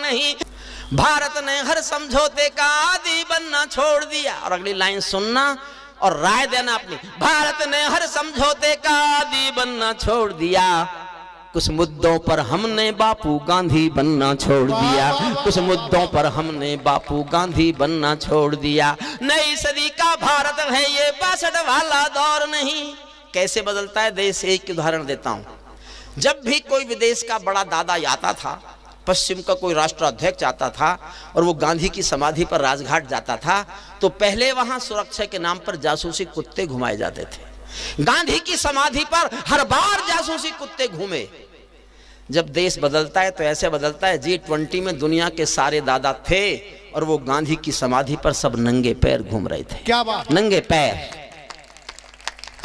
नहीं। भारत ने हर समझौते का आदी बनना छोड़ दिया। और अगली लाइन सुनना और राय देना अपनी। भारत ने हर समझौते का आदी बनना छोड़ दिया, कुछ मुद्दों पर हमने बापू गांधी बनना छोड़ दिया, कुछ मुद्दों पर हमने बापू गांधी बनना छोड़ दिया। नई सदी का भारत है ये 62 वाला दौर नहीं। कैसे बदलता है देश, एक उदाहरण देता हूं। जब भी कोई विदेश का बड़ा दादा आता था, पश्चिम का कोई राष्ट्राध्यक्ष आता था और वो गांधी की समाधि पर राजघाट जाता था, तो पहले वहां सुरक्षा के नाम पर जासूसी कुत्ते घुमाए जाते थे। गांधी की समाधि पर हर बार जासूसी कुत्ते घूमे। जब देश बदलता है तो ऐसे बदलता है, G20 में दुनिया के सारे दादा थे और वो गांधी की समाधि पर सब नंगे पैर घूम रहे थे। क्या बात, नंगे पैर,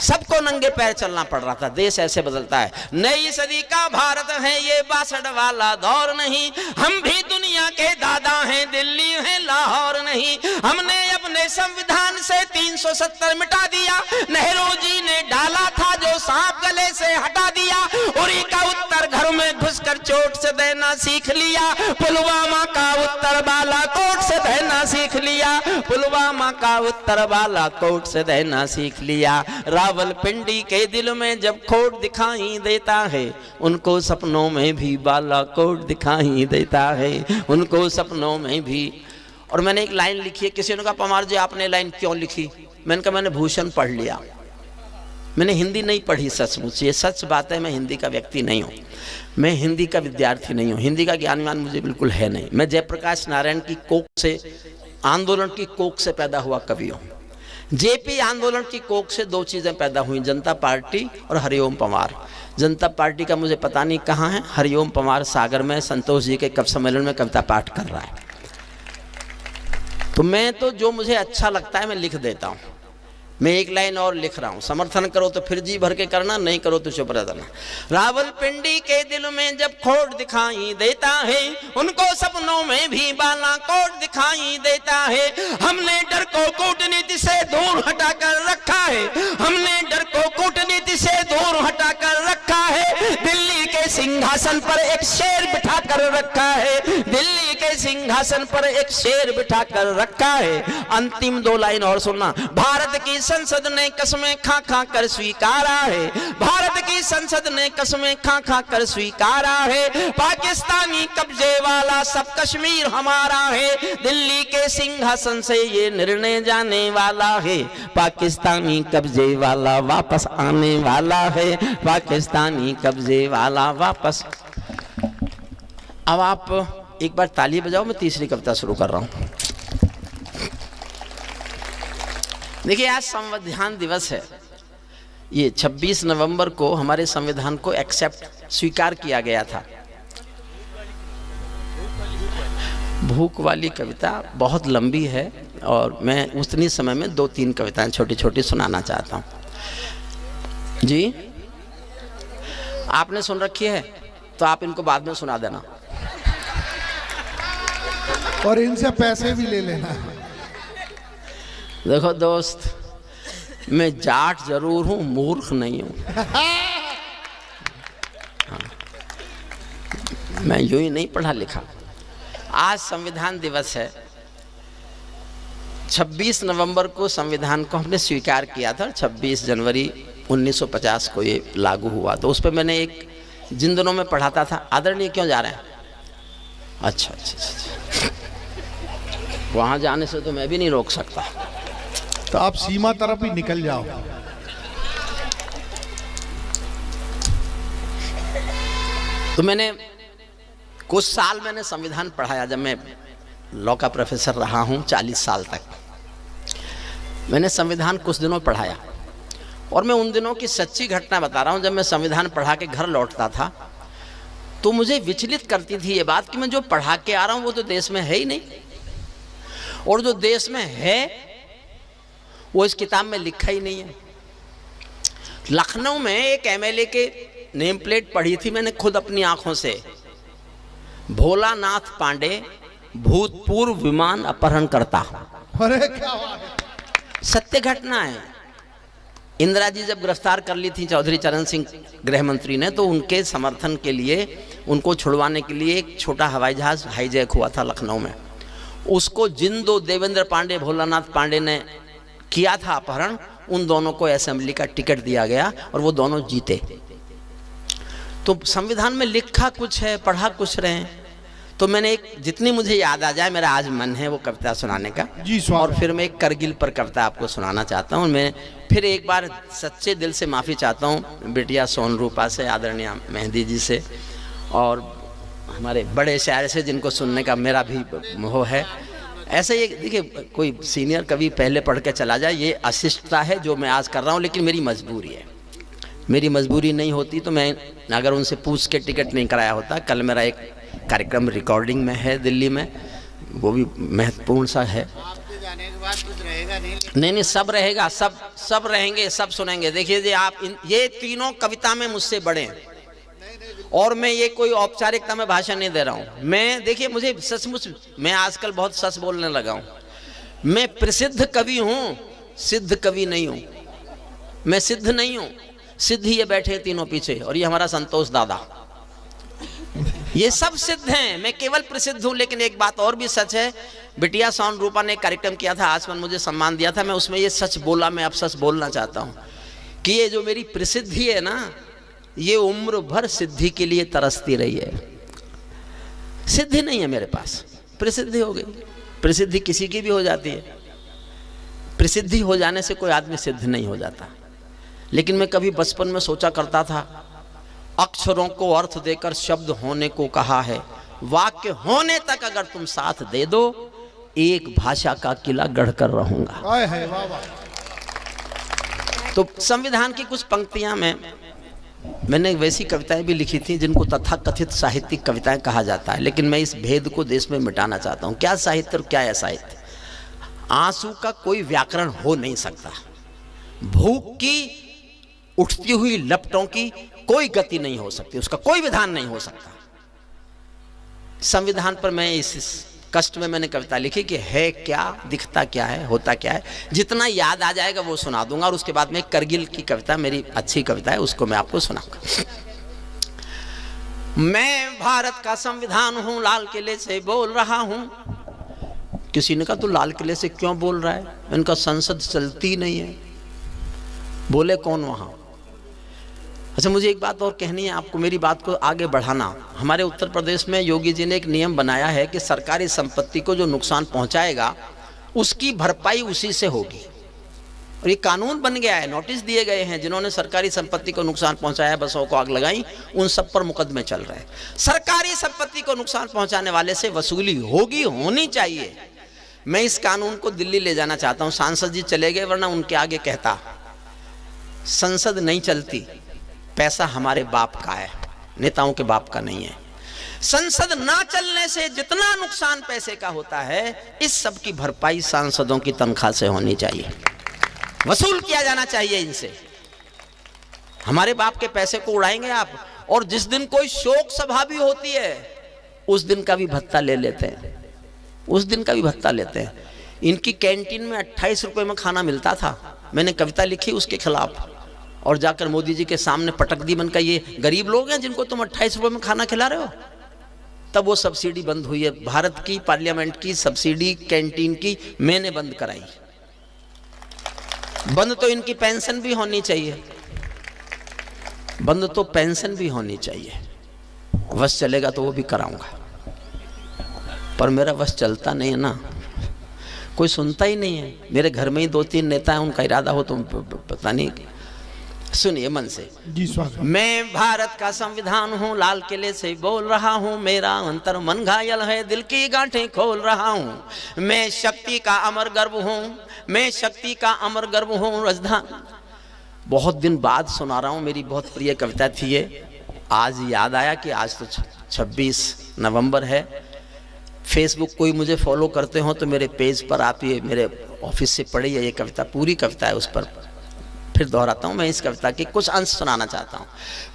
सबको नंगे पैर चलना पड़ रहा था। देश ऐसे बदलता है। नई सदी का भारत है ये 62 वाला दौर नहीं। हम भी दुनिया के दादा हैं, दिल्ली है लाहौर नहीं। हमने अपने संविधान से 370 मिटा दिया। नेहरू जी ने डाला था जो सांप गले से हटा दिया। उरी का उत्तर घर में घुसकर चोट से देना सीख लिया। पुलवामा का उत्तर बालाकोट से देना सीख लिया। पुलवामा का उत्तर बालाकोट से देना सीख लिया। रावलपिंडी के दिल में जब खोट दिखाई देता है, उनको सपनों में भी बालाकोट दिखाई देता है, उनको सपनों में भी। और मैंने एक लाइन लिखी है, किसी ने कहा पवार जी आपने लाइन क्यों लिखी? मैंने कहा मैंने भूषण पढ़ लिया। मैंने हिंदी नहीं पढ़ी, सचमुच ये सच बात है। मैं हिंदी का व्यक्ति नहीं हूँ, मैं हिंदी का विद्यार्थी नहीं हूँ, हिंदी का ज्ञानवान मुझे बिल्कुल है नहीं। मैं जयप्रकाश नारायण की कोख से, आंदोलन की कोख से पैदा हुआ कवि हूँ। जेपी आंदोलन की कोख से दो चीज़ें पैदा हुई, जनता पार्टी और हरिओम पंवार। जनता पार्टी का मुझे पता नहीं कहाँ है, हरिओम पंवार सागर में संतोष जी के कवि सम्मेलन में कविता पाठ कर रहा है। तो मैं तो जो मुझे अच्छा लगता है मैं लिख देता हूँ। मैं एक लाइन और लिख रहा हूँ, समर्थन करो तो फिर जी भर के करना, नहीं करो तो चुप रहना। रावलपिंडी के दिल में जब खोट दिखाई देता है, उनको सपनों में भी बालाकोट दिखाई देता है। हमने डर को कूटनीति से दूर हटाकर रखा है, हमने डर को कूटनीति से दूर हटाकर रखा है। दिल्ली के सिंहासन पर एक शेर बिठा कर रखा है, दिल्ली के सिंहासन पर एक शेर बिठा कर रखा है। अंतिम दो लाइन और सुनना। भारत की संसद ने कसमें खा खा कर स्वीकारा है, भारत की संसद ने कसमें खा खा कर स्वीकारा है। पाकिस्तानी कब्जे वाला सब कश्मीर हमारा है, दिल्ली के सिंहासन से ये निर्णय जाने वाला है। पाकिस्तानी कब्जे वाला वापस आने वाला है, पाकिस्तानी कब्जे वाला वापस। अब आप एक बार ताली बजाओ, मैं तीसरी कविता शुरू कर रहा हूं। देखिए आज संविधान दिवस है। ये 26 नवंबर को हमारे संविधान को एक्सेप्ट, स्वीकार किया गया था। भूख वाली कविता बहुत लंबी है और मैं उतनी समय में 2-3 कविताएं छोटी छोटी सुनाना चाहता हूं। जी आपने सुन रखी है तो आप इनको बाद में सुना देना और इनसे पैसे भी ले लेना। देखो दोस्त, मैं जाट जरूर हूं, मूर्ख नहीं हूं। मैं यूं ही नहीं पढ़ा लिखा। आज संविधान दिवस है। 26 नवंबर को संविधान को हमने स्वीकार किया था, 26 जनवरी 1950 को ये लागू हुआ। तो उस पर मैंने एक जिन दिनों में पढ़ाता था, आदरणीय क्यों जा रहे हैं? अच्छा अच्छा अच्छा, वहाँ जाने से तो मैं भी नहीं रोक सकता। तो आप सीमा तरफ ही निकल जाओ। तो मैंने कुछ साल मैंने संविधान पढ़ाया। जब मैं लॉ का प्रोफेसर रहा हूँ 40 साल तक, मैंने संविधान कुछ दिनों पढ़ाया। और मैं उन दिनों की सच्ची घटना बता रहा हूँ। जब मैं संविधान पढ़ा के घर लौटता था तो मुझे विचलित करती थी ये बात कि मैं जो पढ़ा के आ रहा हूँ वो तो देश में है ही नहीं, और जो देश में है वो इस किताब में लिखा ही नहीं है। लखनऊ में एक एमएलए के नेम प्लेट पढ़ी थी मैंने खुद अपनी आंखों से, भोलानाथ पांडे भूतपूर्व विमान अपहरणकर्ता। अरे क्या बात है, सत्य घटना है। इंदिरा जी जब गिरफ्तार कर ली थी चौधरी चरण सिंह गृह मंत्री ने, तो उनके समर्थन के लिए उनको छुड़वाने के लिए एक छोटा हवाई जहाज़ हाईजैक हुआ था लखनऊ में। उसको जिन दो देवेंद्र पांडे भोलानाथ पांडे ने किया था अपहरण, उन दोनों को असेंबली का टिकट दिया गया और वो दोनों जीते। तो संविधान में लिखा कुछ है, पढ़ा कुछ रहे हैं। तो मैंने एक, जितनी मुझे याद आ जाए, मेरा आज मन है वो कविता सुनाने का जी स्वागत। और फिर मैं एक करगिल पर कविता आपको सुनाना चाहता हूँ। मैं फिर एक बार सच्चे दिल से माफ़ी चाहता हूँ बिटिया सोन रूपा से, आदरणीय मेहंदी जी से और हमारे बड़े शायर से, जिनको सुनने का मेरा भी मोह है। ऐसे ये देखिए, कोई सीनियर कवि पहले पढ़ के चला जाए, ये अशिष्टता है जो मैं आज कर रहा हूँ, लेकिन मेरी मजबूरी है। मेरी मजबूरी नहीं होती तो मैं अगर उनसे पूछ के टिकट नहीं कराया होता। कल मेरा एक कार्यक्रम रिकॉर्डिंग में है दिल्ली में, वो भी महत्वपूर्ण सा है। आपके जाने के बाद कुछ रहेगा नहीं, सब रहेगा, सब रहेंगे, सब सुनेंगे। देखिए जी, आप ये तीनों कविता में मुझसे बड़े हैं और मैं ये कोई औपचारिकता में भाषण नहीं दे रहा हूँ। मैं, देखिए, मुझे सचमुच, मैं आजकल बहुत सच बोलने लगा हूँ। मैं प्रसिद्ध कवि हूँ, सिद्ध कवि नहीं हूँ। मैं सिद्ध नहीं हूँ, सिद्ध ये बैठे तीनों पीछे, और ये हमारा संतोष दादा, ये सब सिद्ध हैं। मैं केवल प्रसिद्ध हूँ। लेकिन एक बात और भी सच है, बिटिया सोन रूपा ने एक कार्यक्रम किया था, आसमान मुझे सम्मान दिया था, मैं उसमें ये सच बोला। मैं अब सच बोलना चाहता हूँ कि ये जो मेरी प्रसिद्धि है ना, ये उम्र भर सिद्धि के लिए तरसती रही है। सिद्धि नहीं है मेरे पास, प्रसिद्धि हो गई। प्रसिद्धि किसी की भी हो जाती है, प्रसिद्धि हो जाने से कोई आदमी सिद्ध नहीं हो जाता। लेकिन मैं कभी बचपन में सोचा करता था, अक्षरों को अर्थ देकर शब्द होने को कहा है, वाक्य होने तक अगर तुम साथ दे दो, एक भाषा का किला गढ़कर रहूंगा। आए है, वाह वाह। तो संविधान की कुछ पंक्तियां में मैंने वैसी कविताएं भी लिखी थी जिनको तथाकथित साहित्यिक कविताएं कहा जाता है, लेकिन मैं इस भेद को देश में मिटाना चाहता हूं। क्या साहित्य और क्या असाहित्य? आंसू का कोई व्याकरण हो नहीं सकता, भूख की उठती हुई लपटों की कोई गति नहीं हो सकती, उसका कोई विधान नहीं हो सकता। संविधान पर मैं इस कष्ट में मैंने कविता लिखी कि है क्या, दिखता क्या है, होता क्या है। जितना याद आ जाएगा वो सुना दूंगा, और उसके बाद में करगिल की कविता, मेरी अच्छी कविता है, उसको मैं आपको सुनाऊंगा। मैं भारत का संविधान हूं, लाल किले से बोल रहा हूं। किसी ने कहा तू लाल किले से क्यों बोल रहा है, इनका संसद चलती नहीं है। बोले कौन वहां? अच्छा, मुझे एक बात और कहनी है आपको, मेरी बात को आगे बढ़ाना। हमारे उत्तर प्रदेश में योगी जी ने एक नियम बनाया है कि सरकारी संपत्ति को जो नुकसान पहुंचाएगा उसकी भरपाई उसी से होगी, और ये कानून बन गया है। नोटिस दिए गए हैं, जिन्होंने सरकारी संपत्ति को नुकसान पहुंचाया, बसों को आग लगाई, उन सब पर मुकदमे चल रहे हैं। सरकारी संपत्ति को नुकसान पहुंचाने वाले से वसूली होगी, होनी चाहिए। मैं इस कानून को दिल्ली ले जाना चाहता हूं। सांसद जी चले गए, वरना उनके आगे कहता, संसद नहीं चलती, पैसा हमारे बाप का है, नेताओं के बाप का नहीं है। संसद ना चलने से जितना नुकसान पैसे का होता है, इस सब की भरपाई सांसदों की तनख्वाह से होनी चाहिए, वसूल किया जाना चाहिए इनसे। हमारे बाप के पैसे को उड़ाएंगे आप, और जिस दिन कोई शोक सभा भी होती है उस दिन का भी भत्ता ले लेते हैं, उस दिन का भी भत्ता लेते हैं। इनकी कैंटीन में 28 रुपए में खाना मिलता था। मैंने कविता लिखी उसके खिलाफ, और जाकर मोदी जी के सामने पटक दी। मन का, ये गरीब लोग हैं जिनको तुम 28 रुपए में खाना खिला रहे हो। तब वो सब्सिडी बंद हुई है। भारत की पार्लियामेंट की सब्सिडी कैंटीन की मैंने बंद कराई। बंद तो इनकी पेंशन भी होनी चाहिए, बंद तो पेंशन भी होनी चाहिए। वश चलेगा तो वो भी कराऊंगा, पर मेरा वश चलता नहीं है ना, कोई सुनता ही नहीं है। मेरे घर में ही 2-3 नेता हैं, उनका इरादा हो तो पता नहीं। सुनिए मन से। जी स्वागत। मैं भारत का संविधान हूँ, लाल किले से बोल रहा हूँ, मेरा अंतर मन घायल है, दिल की गांठें खोल रहा हूँ। मैं शक्ति का अमर गर्व हूँ, मैं शक्ति का अमर गर्व हूँ। राजधानी, बहुत दिन बाद सुना रहा हूँ, मेरी बहुत प्रिय कविता थी ये। आज याद आया कि आज तो 26 नवंबर है। फेसबुक कोई मुझे फॉलो करते हो तो मेरे पेज पर आप ये मेरे ऑफिस से पढ़ी है ये कविता, पूरी कविता है, उस पर फिर दोहराता हूँ, मैं इस कविता के कुछ अंश सुनाना चाहता हूँ।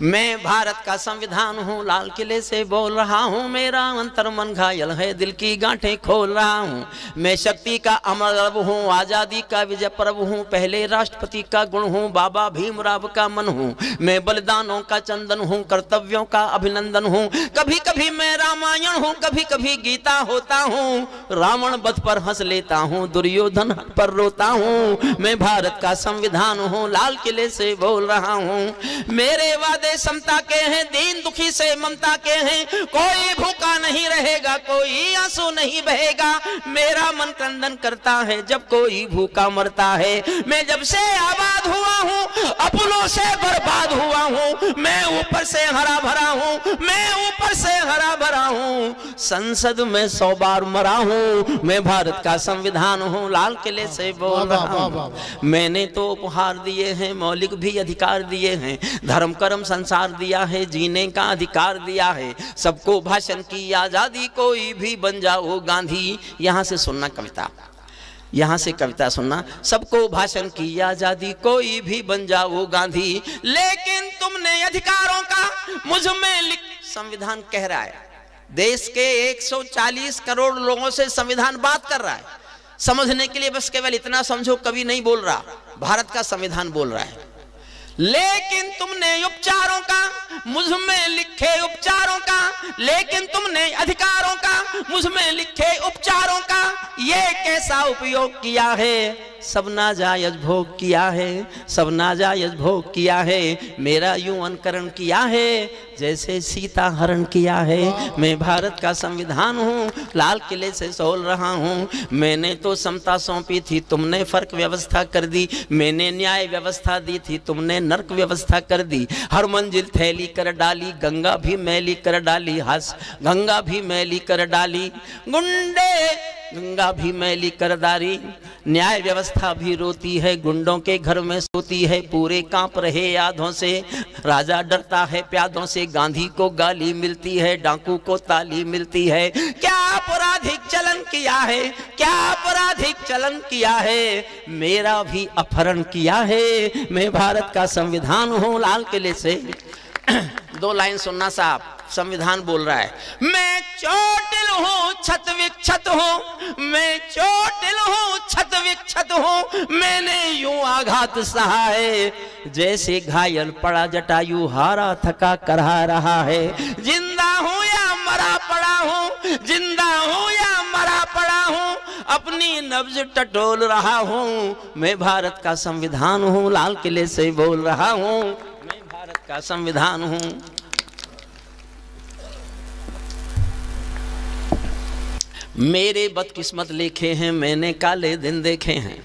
मैं भारत का संविधान हूँ, लाल किले से बोल रहा हूँ, मेरा अंतर मन घायल है, दिल की गांठें खोल रहा हूँ। मैं शक्ति का अमर रब हूँ, आज़ादी का विजय पर्व हूँ, पहले राष्ट्रपति का गुण हूँ, बाबा भीमराव का मन हूँ। मैं बलिदानों का चंदन हूँ, कर्तव्यों का अभिनंदन हूँ। कभी कभी मैं रामायण हूँ, कभी कभी गीता होता हूँ, रावण वध पर हंस लेता हूँ, दुर्योधन पर रोता हूँ। मैं भारत का संविधान हूँ, लाल किले से बोल रहा हूँ। मेरे वादे समता के हैं, दीन दुखी से ममता के हैं, कोई भूखा नहीं रहेगा, कोई आंसू नहीं बहेगा। मेरा मन क्रंदन करता है जब कोई भूखा मरता है। मैं जब से आबाद हुआ हूँ, अपनों से बर्बाद हुआ हूँ। मैं ऊपर से हरा भरा हूँ, मैं ऊपर से हरा भरा हूँ, संसद में 100 बार मरा हूँ। मैं भारत का संविधान हूँ, लाल किले से बोल रहा हूँ। मैंने तो उपहार दिए हैं, मौलिक भी अधिकार दिए हैं, धर्म कर्म संसार दिया है, जीने का अधिकार दिया है, सबको भाषण की आजादी, कोई भी बन जाओ गांधी। यहां से सुनना कविता, यहां से कविता सुनना। सबको भाषण की आजादी, कोई भी बन जाओ गांधी, लेकिन तुमने अधिकारों का मुझ में लिख। संविधान कह रहा है, देश के 140 करोड़ लोगों से संविधान बात कर रहा है। समझने के लिए बस केवल इतना समझो, कवि नहीं बोल रहा, भारत का संविधान बोल रहा है। लेकिन तुमने उपचारों का मुझ में लिखे उपचारों का, लेकिन तुमने अधिकारों का मुझ में लिखे उपचारों का ये कैसा उपयोग किया है। सब नाजायज भोग किया है, सब नाजायज भोग किया है, मेरा यूं अनुकरण किया है जैसे सीता हरण किया है। मैं भारत का संविधान हूँ, लाल किले से बोल रहा हूँ। मैंने तो समता सौंपी थी, तुमने फर्क व्यवस्था कर दी। मैंने न्याय व्यवस्था दी थी, तुमने नर्क व्यवस्था कर दी। हर मंजिल थैली कर डाली, गंगा भी मैली कर डाली, हंस गंगा भी मैली कर डाली, गुंडे गंगा भी मैली कर डाली। न्याय व्यवस्था भी रोती है, गुंडों के घर में सोती है, पूरे कांप रहे यादों से, राजा डरता है प्यादों से। गांधी को गाली मिलती है, डाकू को ताली मिलती है। क्या आपराधिक चलन किया है, क्या आपराधिक चलन किया है, मेरा भी अपहरण किया है। मैं भारत का संविधान हूँ, लाल किले से। 2 लाइन सुनना साहब, संविधान बोल रहा है। मैं चोटिल हूँ, छत विक्षत हूँ, मैं चोटिल हूँ, छत विक्षत हूँ, मैंने यूं आघात सहा है जैसे घायल पड़ा जटायु, हारा थका करहा रहा है। जिंदा हूँ या मरा पड़ा हूँ, जिंदा हूँ या मरा पड़ा हूँ, अपनी नब्ज टटोल रहा हूँ। मैं भारत का संविधान हूँ, लाल किले से बोल रहा हूँ। मैं भारत का संविधान हूँ। मेरे बदकिस्मत लिखे हैं, मैंने काले दिन देखे हैं।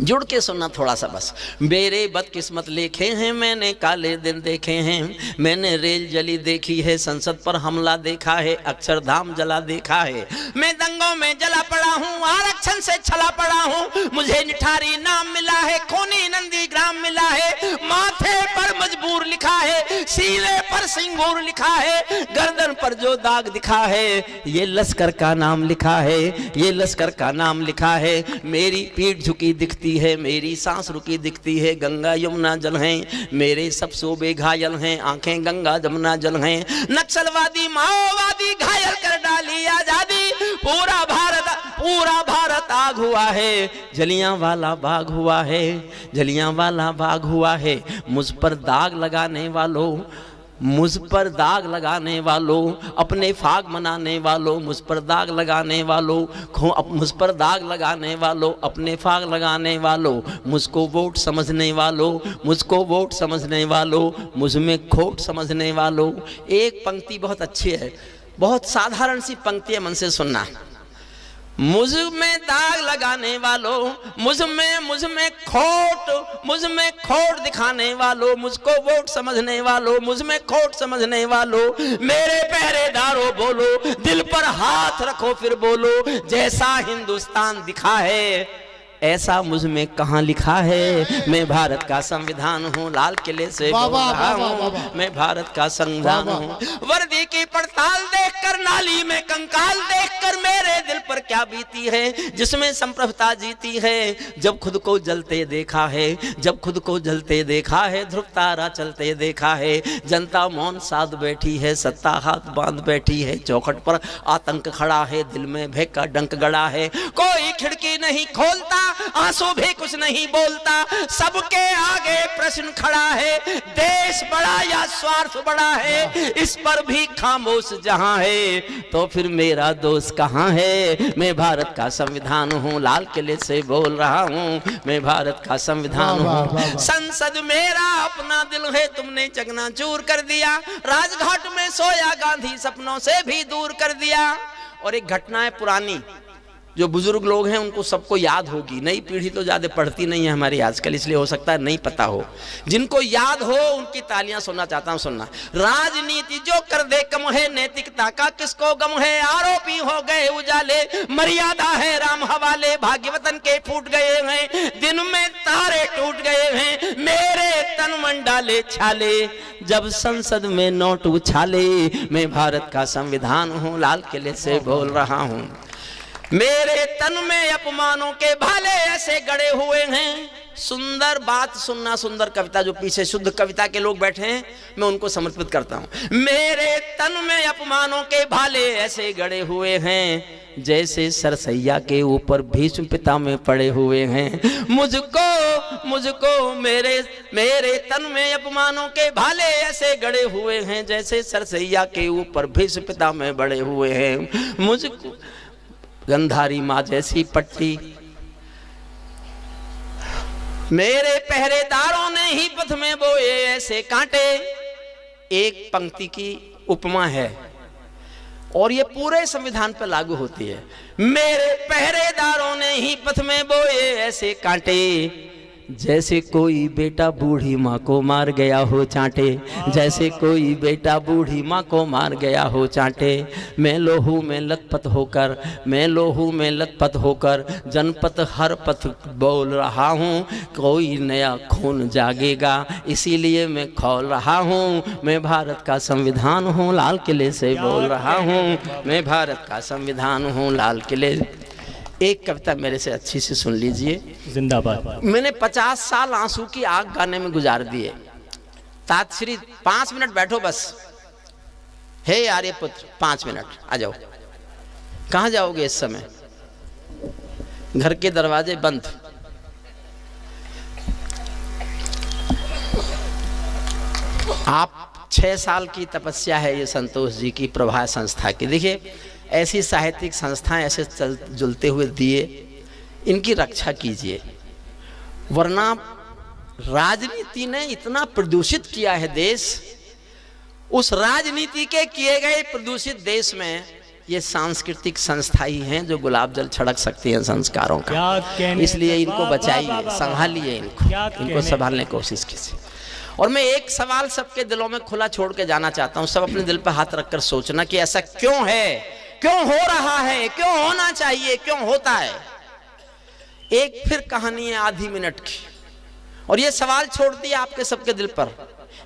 जुड़ के सुनना थोड़ा सा बस। मेरे बदकिस्मत लिखे हैं, मैंने काले दिन देखे हैं। मैंने रेल जली देखी है, संसद पर हमला देखा है, अक्षरधाम जला देखा है। मैं दंगों में जला पड़ा हूँ, आरक्षण से छला पड़ा हूँ। मुझे निठारी नाम मिला है, खूनी नंदीग्राम मिला है। माथे पर मजबूर लिखा है, सीने पर सिंगूर लिखा है, गर्दन पर जो दाग दिखा है ये लश्कर का नाम लिखा है, ये लश्कर का नाम लिखा है। मेरी पीठ झुकी दिखती है, मेरी सांस रुकी दिखती है। गंगा यमुना जल हैं, मेरे सब शोबे घायल हैं, आंखें गंगा जमुना जल हैं। नक्सलवादी माओवादी घायल कर डाली आजादी, पूरा भारत आग हुआ है। जलियांवाला बाग हुआ है, जलियांवाला बाग हुआ है। मुझ पर दाग लगाने वालों, मुझ पर दाग लगाने वालों, अपने फाग मनाने वालों, मुझ पर दाग लगाने वालों, मुझ पर दाग लगाने वालों, अपने फाग लगाने वालों, मुझको वोट समझने वालों, मुझको वोट समझने वालों, मुझ में खोट समझने वालों। एक पंक्ति बहुत अच्छी है, बहुत साधारण सी पंक्ति है, मन से सुनना। मुझ में दाग लगाने वालों, मुझ में खोट दिखाने वालों, मुझको वोट समझने वालों, मुझ में खोट समझने वालों, मेरे पहरेदारों बोलो, दिल पर हाथ रखो फिर बोलो, जैसा हिंदुस्तान दिखा है ऐसा मुझ में कहाँ लिखा है। मैं भारत का संविधान हूँ, लाल किले से बोल रहा हूँ, मैं भारत का संविधान हूँ। वर्दी की पड़ताल देखकर, नाली में कंकाल देखकर मेरे दिल पर क्या बीती है, जिसमें संप्रभुता जीती है। जब खुद को जलते देखा है, जब खुद को जलते देखा है, ध्रुव तारा चलते देखा है। जनता मौन साध बैठी है, सत्ता हाथ बांध बैठी है, चौखट पर आतंक खड़ा है, दिल में भय का डंक गड़ा है। कोई खिड़की नहीं खोलता, आंसू भी कुछ नहीं बोलता, सबके आगे प्रश्न खड़ा है, देश बड़ा या स्वार्थ बड़ा है, इस पर भी खामोश जहां है, तो फिर मेरा दोस्त कहां है। मैं भारत का संविधान हूं, लाल किले से बोल रहा हूं, मैं भारत का संविधान हूं। संसद मेरा अपना दिल है, तुमने चकनाचूर कर दिया, राजघाट में सोया गांधी सपनों से भी दूर कर दिया। और एक घटना है पुरानी, जो बुजुर्ग लोग हैं उनको सबको याद होगी, नई पीढ़ी तो ज्यादा पढ़ती नहीं है हमारी आजकल, इसलिए हो सकता है नहीं पता हो। जिनको याद हो उनकी तालियां सुनना चाहता हूं, सुनना। राजनीति जो कर दे कम है, नैतिकता का किसको गम है, आरोपी हो गए उजाले, मर्यादा है राम हवाले, भाग्य वतन के फूट गए हैं, दिन में तारे टूट गए हैं, मेरे तन मन डाले छाले, जब संसद में नोट उछाले। मैं भारत का संविधान हूं, लाल किले से बोल रहा हूं। मेरे तन में अपमानों के भाले ऐसे गड़े हुए हैं। सुंदर बात सुनना, सुंदर कविता, जो पीछे शुद्ध कविता के लोग बैठे हैं मैं उनको समर्पित करता हूं। मेरे तन में अपमानों के भाले ऐसे गड़े हुए हैं, जैसे सरसैया के ऊपर भीष्म पितामह पड़े हुए हैं। मुझको मेरे तन में अपमानों के भाले ऐसे गड़े हुए हैं, जैसे सरसैया के ऊपर भीष्म पितामह बड़े हुए हैं। मुझको गंधारी माँ जैसी पट्टी मेरे पहरेदारों ने ही पथ में बोए ऐसे कांटे। एक पंक्ति की उपमा है और ये पूरे संविधान पर लागू होती है। मेरे पहरेदारों ने ही पथ में बोए ऐसे कांटे, जैसे कोई बेटा बूढ़ी माँ को मार गया हो चांटे, जैसे कोई बेटा बूढ़ी माँ को मार गया हो चांटे। मैं लोहू में लथपथ होकर जनपथ हर पथ बोल रहा हूँ, कोई नया खून जागेगा इसीलिए मैं खोल रहा हूँ। मैं भारत का संविधान हूँ, लाल किले से बोल रहा हूँ, मैं भारत का संविधान हूँ, लाल किले। एक कविता मेरे से अच्छी से सुन लीजिए। जिंदाबाद। मैंने 50 साल आंसू की आग गाने में गुजार दिए। तातश्री 5 मिनट बैठो बस। हे आर्यपुत्र 5 मिनट आ जाओ। कहाँ जाओगे इस समय? घर के दरवाजे बंद। आप 6 साल की तपस्या है ये संतोष जी की, प्रभा संस्था की। देखिए ऐसी साहित्यिक संस्थाएं, ऐसे जुलते हुए दिए, इनकी रक्षा कीजिए, वरना राजनीति ने इतना प्रदूषित किया है देश। उस राजनीति के किए गए प्रदूषित देश में ये सांस्कृतिक संस्था ही हैं जो गुलाब जल छिड़क सकती हैं संस्कारों का। इसलिए इनको बचाइए, संभालिए, इनको संभालने की कोशिश कीजिए। और मैं एक सवाल सबके दिलों में खुला छोड़ के जाना चाहता हूं, सब अपने दिल पर हाथ रखकर सोचना कि ऐसा क्यों है, क्यों हो रहा है, क्यों होना चाहिए, क्यों होता है। एक फिर कहानी है आधी मिनट की, और ये सवाल छोड़ दिया आपके सबके दिल पर।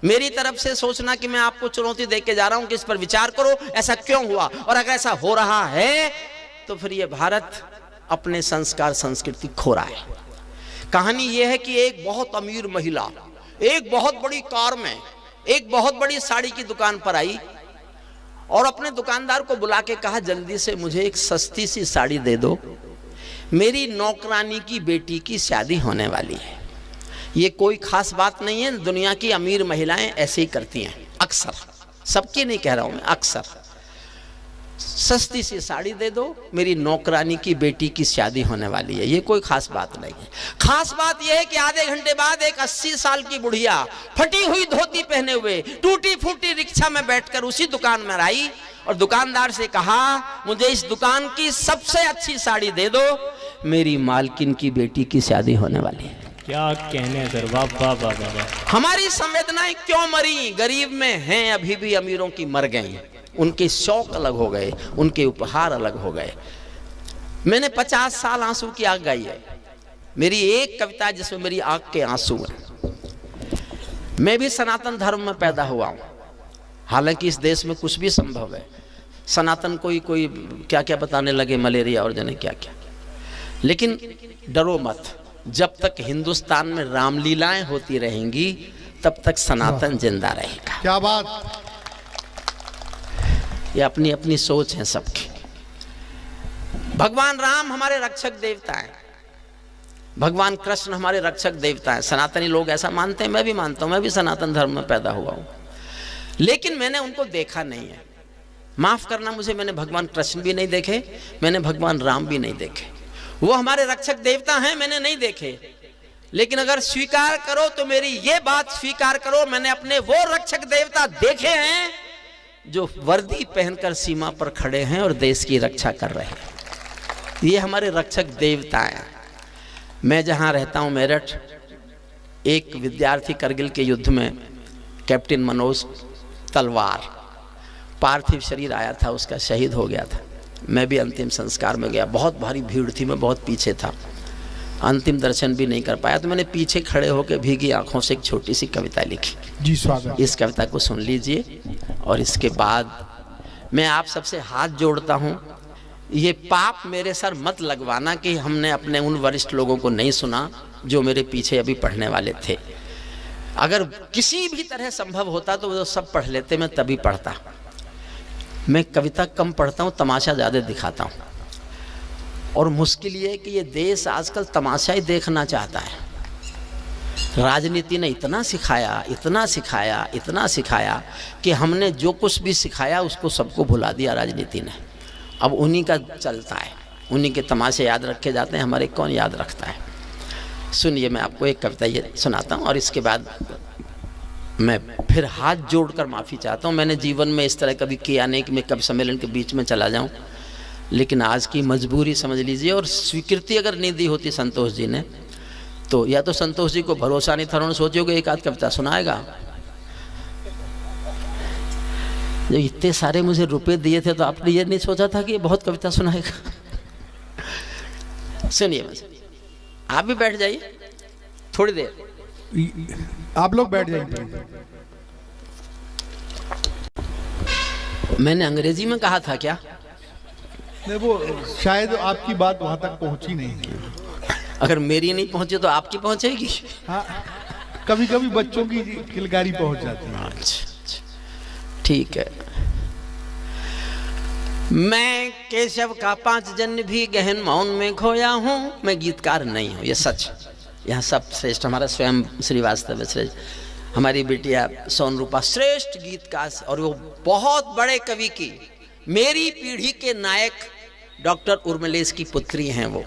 मेरी तरफ से सोचना कि मैं आपको चुनौती दे के जा रहा हूं कि इस पर विचार करो, ऐसा क्यों हुआ, और अगर ऐसा हो रहा है तो फिर ये भारत अपने संस्कार संस्कृति खो रहा है। कहानी ये है कि एक बहुत अमीर महिला एक बहुत बड़ी कार में एक बहुत बड़ी साड़ी की दुकान पर आई और अपने दुकानदार को बुला के कहा, जल्दी से मुझे एक सस्ती सी साड़ी दे दो, मेरी नौकरानी की बेटी की शादी होने वाली है। ये कोई खास बात नहीं है, दुनिया की अमीर महिलाएं ऐसे ही करती हैं अक्सर, सबकी नहीं कह रहा हूं मैं, अक्सर। सस्ती सी साड़ी दे दो, मेरी नौकरानी की बेटी की शादी होने वाली है, ये कोई खास बात नहीं है। खास बात यह है कि आधे घंटे बाद एक 80 साल की बुढ़िया फटी हुई धोती पहने हुए टूटी फूटी रिक्शा में बैठकर उसी दुकान में आई और दुकानदार से कहा, मुझे इस दुकान की सबसे अच्छी साड़ी दे दो, मेरी मालकिन की बेटी की शादी होने वाली है। क्या कहने सर, वाह वाह वाह वाह। हमारी संवेदनाएं क्यों मरी? गरीब में हैं अभी भी, अमीरों की मर गई। उनके शौक अलग हो गए, उनके उपहार अलग हो गए। मैंने 50 साल आंसू की आग गाई है, मेरी एक कविता जिसमें मेरी आंख के आंसू हैं। मैं भी सनातन धर्म में पैदा हुआ हूं, हालांकि इस देश में कुछ भी संभव है। सनातन कोई क्या क्या बताने लगे, मलेरिया और जाने क्या क्या, लेकिन डरो मत, जब तक हिंदुस्तान में रामलीलाएं होती रहेंगी तब तक सनातन जिंदा रहेगा। क्या बात। ये अपनी अपनी सोच है सबकी। भगवान राम हमारे रक्षक देवता हैं, भगवान कृष्ण हमारे रक्षक देवता हैं। सनातनी लोग ऐसा मानते हैं, मैं भी मानता हूं, मैं भी सनातन धर्म में पैदा हुआ हूं, लेकिन मैंने उनको देखा नहीं है। माफ करना मुझे, मैंने भगवान कृष्ण भी नहीं देखे, मैंने भगवान राम भी नहीं देखे। वो हमारे रक्षक देवता हैं, मैंने नहीं देखे, लेकिन अगर स्वीकार करो तो मेरी ये बात स्वीकार करो, मैंने अपने वो रक्षक देवता देखे हैं जो वर्दी पहनकर सीमा पर खड़े हैं और देश की रक्षा कर रहे हैं। ये हमारे रक्षक देवता हैं। मैं जहां रहता हूं मेरठ, एक विद्यार्थी करगिल के युद्ध में कैप्टन मनोज तलवार, पार्थिव शरीर आया था उसका, शहीद हो गया था। मैं भी अंतिम संस्कार में गया, बहुत भारी भीड़ थी, मैं बहुत पीछे था, अंतिम दर्शन भी नहीं कर पाया, तो मैंने पीछे खड़े होकर भीगी आंखों से एक छोटी सी कविता लिखी। जी स्वागत। इस कविता को सुन लीजिए और इसके बाद मैं आप सबसे हाथ जोड़ता हूं, ये पाप मेरे सर मत लगवाना कि हमने अपने उन वरिष्ठ लोगों को नहीं सुना जो मेरे पीछे अभी पढ़ने वाले थे। अगर किसी भी तरह संभव होता तो वो सब पढ़ लेते, मैं तभी पढ़ता। मैं कविता कम पढ़ता हूँ, तमाशा ज़्यादा दिखाता हूँ, और मुश्किल ये है कि ये देश आजकल तमाशा ही देखना चाहता है। राजनीति ने इतना सिखाया, इतना सिखाया, इतना सिखाया कि हमने जो कुछ भी सिखाया उसको सबको भुला दिया राजनीति ने। अब उन्हीं का चलता है, उन्हीं के तमाशे याद रखे जाते हैं, हमारे कौन याद रखता है। सुनिए, मैं आपको एक कविता ये सुनाता हूँ और इसके बाद मैं फिर हाथ जोड़कर माफ़ी चाहता हूँ। मैंने जीवन में इस तरह कभी किया नहीं कि मैं कवि सम्मेलन के बीच में चला जाऊँ, लेकिन आज की मजबूरी समझ लीजिए। और स्वीकृति अगर नहीं दी होती संतोष जी ने, तो या तो संतोष जी को भरोसा नहीं था, उन्होंने सोचोगे एक आध कविता सुनाएगा। जब इतने सारे मुझे रुपए दिए थे तो आपने ये नहीं सोचा था कि ये बहुत कविता सुनाएगा। सुनिए, आप भी बैठ जाइए थोड़ी देर, आप लोग बैठ जाइए। मैंने अंग्रेजी में कहा था क्या? नहीं, वो शायद आपकी बात वहां तक पहुंची नहीं। अगर मेरी नहीं पहुंची तो आपकी पहुंचेगी। हाँ, कभी कभी बच्चों की किलकारी पहुंच जाती है। अच्छा, ठीक है। मैं केशव का 5 जन्म भी गहन मौन में खोया हूँ। मैं गीतकार नहीं हूँ, ये सच। यहाँ सब श्रेष्ठ, हमारा स्वयं श्रीवास्तव श्रेष्ठ, हमारी बिटिया सोनरूपा श्रेष्ठ गीतकार, और वो बहुत बड़े कवि की, मेरी पीढ़ी के नायक डॉक्टर उर्मिलेश की पुत्री हैं वो।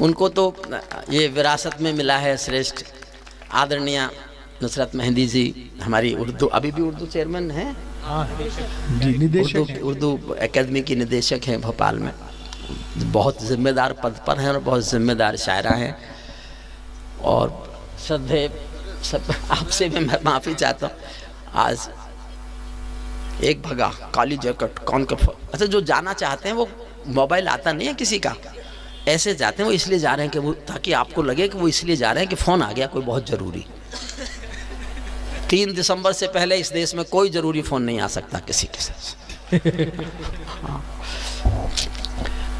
उनको तो ये विरासत में मिला है श्रेष्ठ। आदरणीय नुसरत मेहंदी जी हमारी उर्दू, अभी भी उर्दू चेयरमैन हैं, उर्दू एकेडमी की निदेशक हैं भोपाल में, बहुत जिम्मेदार पद पर हैं और बहुत जिम्मेदार शायरा हैं। और श्रद्धेय सब, आपसे भी मैं माफ़ी चाहता हूँ। आज एक भगा काली जैकेट कौन का, अच्छा जो जाना चाहते हैं वो मोबाइल आता नहीं है किसी का, ऐसे जाते हैं, वो इसलिए जा रहे हैं कि वो, ताकि आपको लगे कि वो इसलिए जा रहे हैं कि फ़ोन आ गया कोई बहुत ज़रूरी। 3 दिसंबर से पहले इस देश में कोई ज़रूरी फ़ोन नहीं आ सकता किसी के साथ।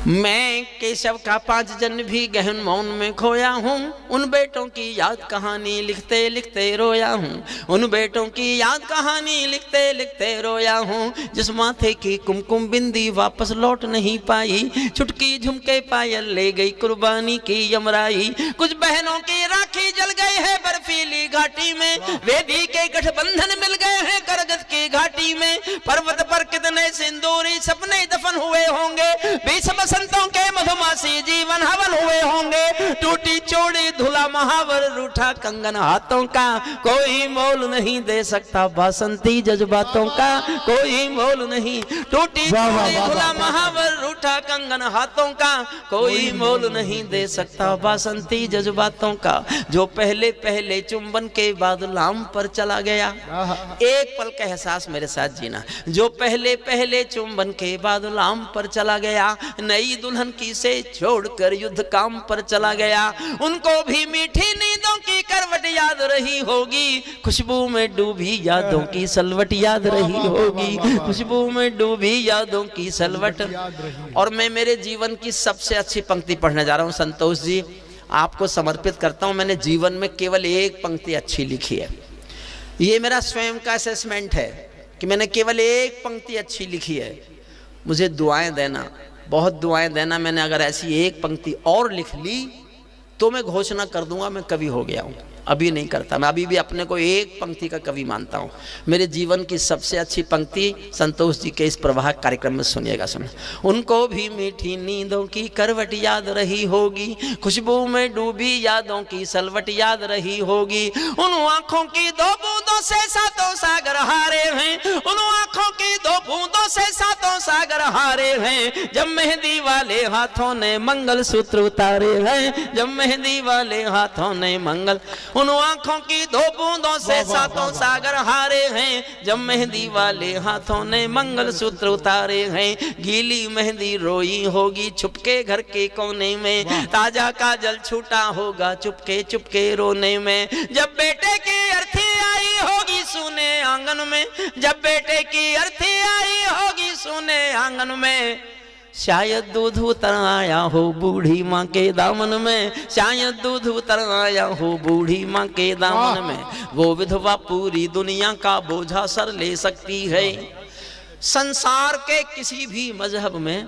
मैं केशव का 5 जन्म भी गहन मौन में खोया हूँ। उन बेटों की याद कहानी लिखते लिखते रोया हूँ। उन बेटों की याद कहानी लिखते लिखते रोया हूँ। जिस माथे की कुमकुम बिंदी वापस लौट नहीं पाई, छुटकी झुमके पायल ले गई कुर्बानी की यमराई। कुछ बहनों की राखी जल गए हैं बर्फीली घाटी में, वेदी के गठबंधन मिल गए हैं करगत की घाटी में। पर्वत पर कितने सिंदूरी सपने दफन हुए होंगे, बीच संतों के मधुमासी जीवन हवन हुए होंगे। टूटी चोड़ी धुला महावर रूठा कंगन हाथों का, कोई मोल नहीं दे सकता बासंती जज्बातों का, कोई मोल नहीं। टूटी चोड़ी धुला महावर रूठा कंगन हाथों का, कोई मोल नहीं दे सकता बासंती जज्बातों का। जो पहले पहले चुंबन के बाद लाम पर चला गया, एक पल का एहसास मेरे साथ जीना। जो पहले पहले पहले चुंबन के बाद लाम पर चला गया, नई दुल्हन की से छोड़कर युद्ध काम पर चला गया। उनको भी मीठी नींदों की करवट याद रही होगी, खुशबू में डूबी यादों की सलवट याद रही होगी, खुशबू में डूबी यादों की सलवट। और मैं मेरे जीवन की सबसे अच्छी पंक्ति पढ़ने जा रहा हूं। संतोष जी, आपको समर्पित करता हूं। मैंने जीवन में केवल एक पंक्ति अच्छी लिखी है। ये मेरा स्वयं का असेसमेंट है कि मैंने केवल एक पंक्ति अच्छी लिखी है। मुझे दुआएं देना, बहुत दुआएं देना। मैंने अगर ऐसी एक पंक्ति और लिख ली तो मैं घोषणा कर दूंगा मैं कवि हो गया हूं। अभी नहीं करता, मैं अभी भी अपने को एक पंक्ति का कवि मानता हूं। मेरे जीवन की सबसे अच्छी पंक्ति संतोष जी के इस प्रवाह कार्यक्रम में सुनिएगा। सुन, उनको भी मीठी नींदों की करवट याद रही होगी, खुशबू में डूबी यादों की सलवट याद रही होगी। उन आंखों की दो बूंदों से सातों सागर हारे हैं, उन आंखों की दो बूंदों से सातों सागर हारे हैं। जब मेहंदी वाले हाथों ने मंगल सूत्र उतारे हैं, जब मेहंदी वाले हाथों ने मंगल, उन आंखों की दो बूंदों से सातों सागर हारे हैं। जब मेहंदी वाले हाथों ने मंगल सूत्र उतारे हैं, गीली मेहंदी रोई होगी छुपके घर के कोने में, ताजा काजल छूटा होगा चुपके चुपके रोने में। जब बेटे की अर्थी आई होगी सुने आंगन में, जब बेटे की अर्थी आई होगी सुने आंगन में, शायद दूध उतर आया हो बूढ़ी माँ के दामन में, शायद दूध उतर आया हो बूढ़ी माँ के दामन में। वो विधवा पूरी दुनिया का बोझा सर ले सकती है। संसार के किसी भी मजहब में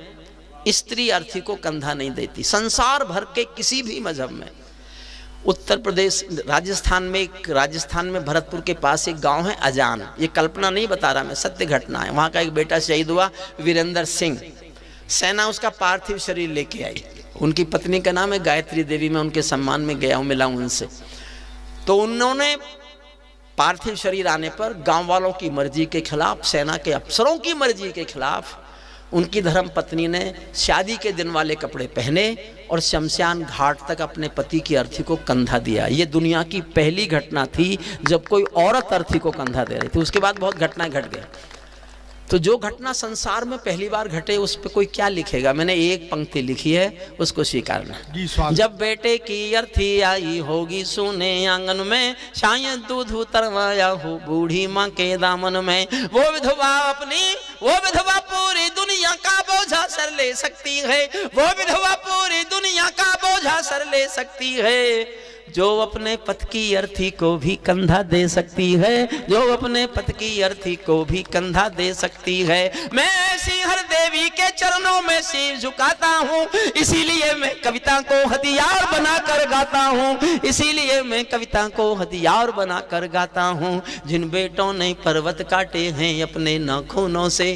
स्त्री अर्थी को कंधा नहीं देती, संसार भर के किसी भी मजहब में। उत्तर प्रदेश राजस्थान में भरतपुर के पास एक गांव है अजान, ये कल्पना नहीं बता रहा मैं, सत्य घटना है। वहाँ का एक बेटा शहीद हुआ वीरेंद्र सिंह, सेना उसका पार्थिव शरीर लेके आई। उनकी पत्नी का नाम है गायत्री देवी, मैं उनके सम्मान में गया हूँ, मिला हूँ उनसे। तो उन्होंने पार्थिव शरीर आने पर गांव वालों की मर्जी के खिलाफ, सेना के अफसरों की मर्जी के खिलाफ, उनकी धर्म पत्नी ने शादी के दिन वाले कपड़े पहने और शमशान घाट तक अपने पति की अर्थी को कंधा दिया। ये दुनिया की पहली घटना थी जब कोई औरत अर्थी को कंधा दे रही थी। उसके बाद बहुत घटनाएं घट गई। तो जो घटना संसार में पहली बार घटे उस पर कोई क्या लिखेगा? मैंने एक पंक्ति लिखी है, उसको स्वीकारना। जब बेटे की अर्थी आई होगी सोने आंगन में, शायद दूध उतरवाया हो बूढ़ी माँ के दामन में। वो विधवा पूरी दुनिया का बोझा सर ले सकती है, वो विधवा पूरी दुनिया का बोझा सर ले सकती है। जो अपने पत की अर्थी को भी कंधा दे सकती है, जो अपने पत की अर्थी को भी कंधा दे सकती है। मैं ऐसी हर देवी के चरणों में सिर झुकाता हूँ, इसीलिए मैं कविता को हथियार बनाकर गाता हूँ, इसीलिए मैं कविता को हथियार बनाकर गाता हूँ। जिन बेटों ने पर्वत काटे हैं अपने नाखूनों से,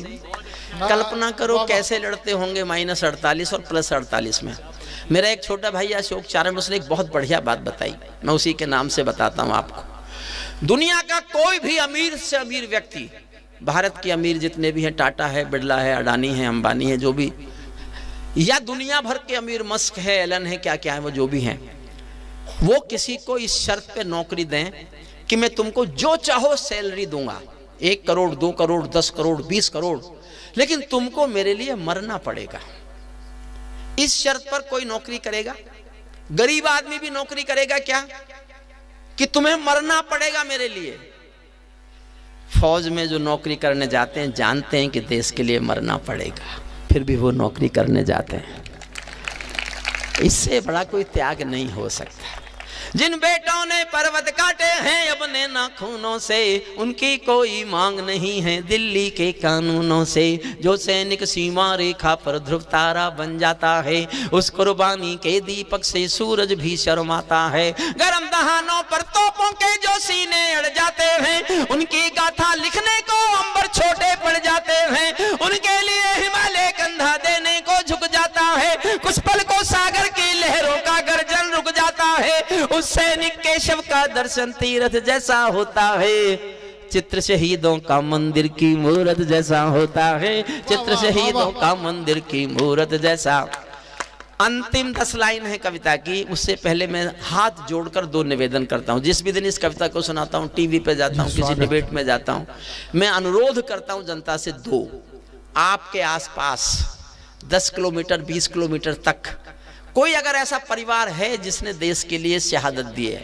कल्पना करो कैसे लड़ते होंगे -48 और +48 में। मेरा एक छोटा भाई अशोक चारण, उसने एक बहुत बढ़िया बात बताई, मैं उसी के नाम से बताता हूँ आपको। दुनिया का कोई भी अमीर से अमीर व्यक्ति, भारत के अमीर जितने भी हैं, टाटा है, बिरला है, अडानी है, अंबानी है, जो भी, या दुनिया भर के अमीर, मस्क है, एलन है, क्या क्या है वो जो भी हैं, वो किसी को इस शर्त पे नौकरी दें कि मैं तुमको जो चाहो सैलरी दूंगा, 1 करोड़, 2 करोड़, 10 करोड़, 20 करोड़, लेकिन तुमको मेरे लिए मरना पड़ेगा। इस शर्त पर कोई नौकरी करेगा? गरीब आदमी भी नौकरी करेगा क्या कि तुम्हें मरना पड़ेगा मेरे लिए? फौज में जो नौकरी करने जाते हैं जानते हैं कि देश के लिए मरना पड़ेगा, फिर भी वो नौकरी करने जाते हैं। इससे बड़ा कोई त्याग नहीं हो सकता। जिन बेटों ने पर्वत काटे हैं अपने नाखूनों से, उनकी कोई मांग नहीं है दिल्ली के कानूनों से। जो सैनिक सीमा रेखा पर ध्रुव तारा बन जाता है, उस कुर्बानी के दीपक से सूरज भी शर्माता है। गरम दहानों पर तोपों के जो सीने अड़ जाते हैं, उनकी गाथा लिखने को अंबर छोटे पड़ जाते हैं। उनके लिए हिमालय कंधा देने को झुक जाता है, कुछ पल को सागर की लहरों का गर्जन रुक जाता है। उस सैनिक के शव का दर्शन तीर्थ जैसा होता है, चित्र शहीदों का मंदिर की मूरत जैसा होता है, चित्र शहीदों का मंदिर की मूरत जैसा। अंतिम 10 लाइन है कविता की, उससे पहले मैं हाथ जोड़कर 2 निवेदन करता हूँ। जिस भी दिन इस कविता को सुनाता हूँ, टीवी पे जाता हूँ, किसी डिबेट में जाता हूँ, मैं अनुरोध करता हूँ जनता से 2, आपके आसपास 10 किलोमीटर 20 किलोमीटर तक कोई अगर ऐसा परिवार है जिसने देश के लिए शहादत दी है,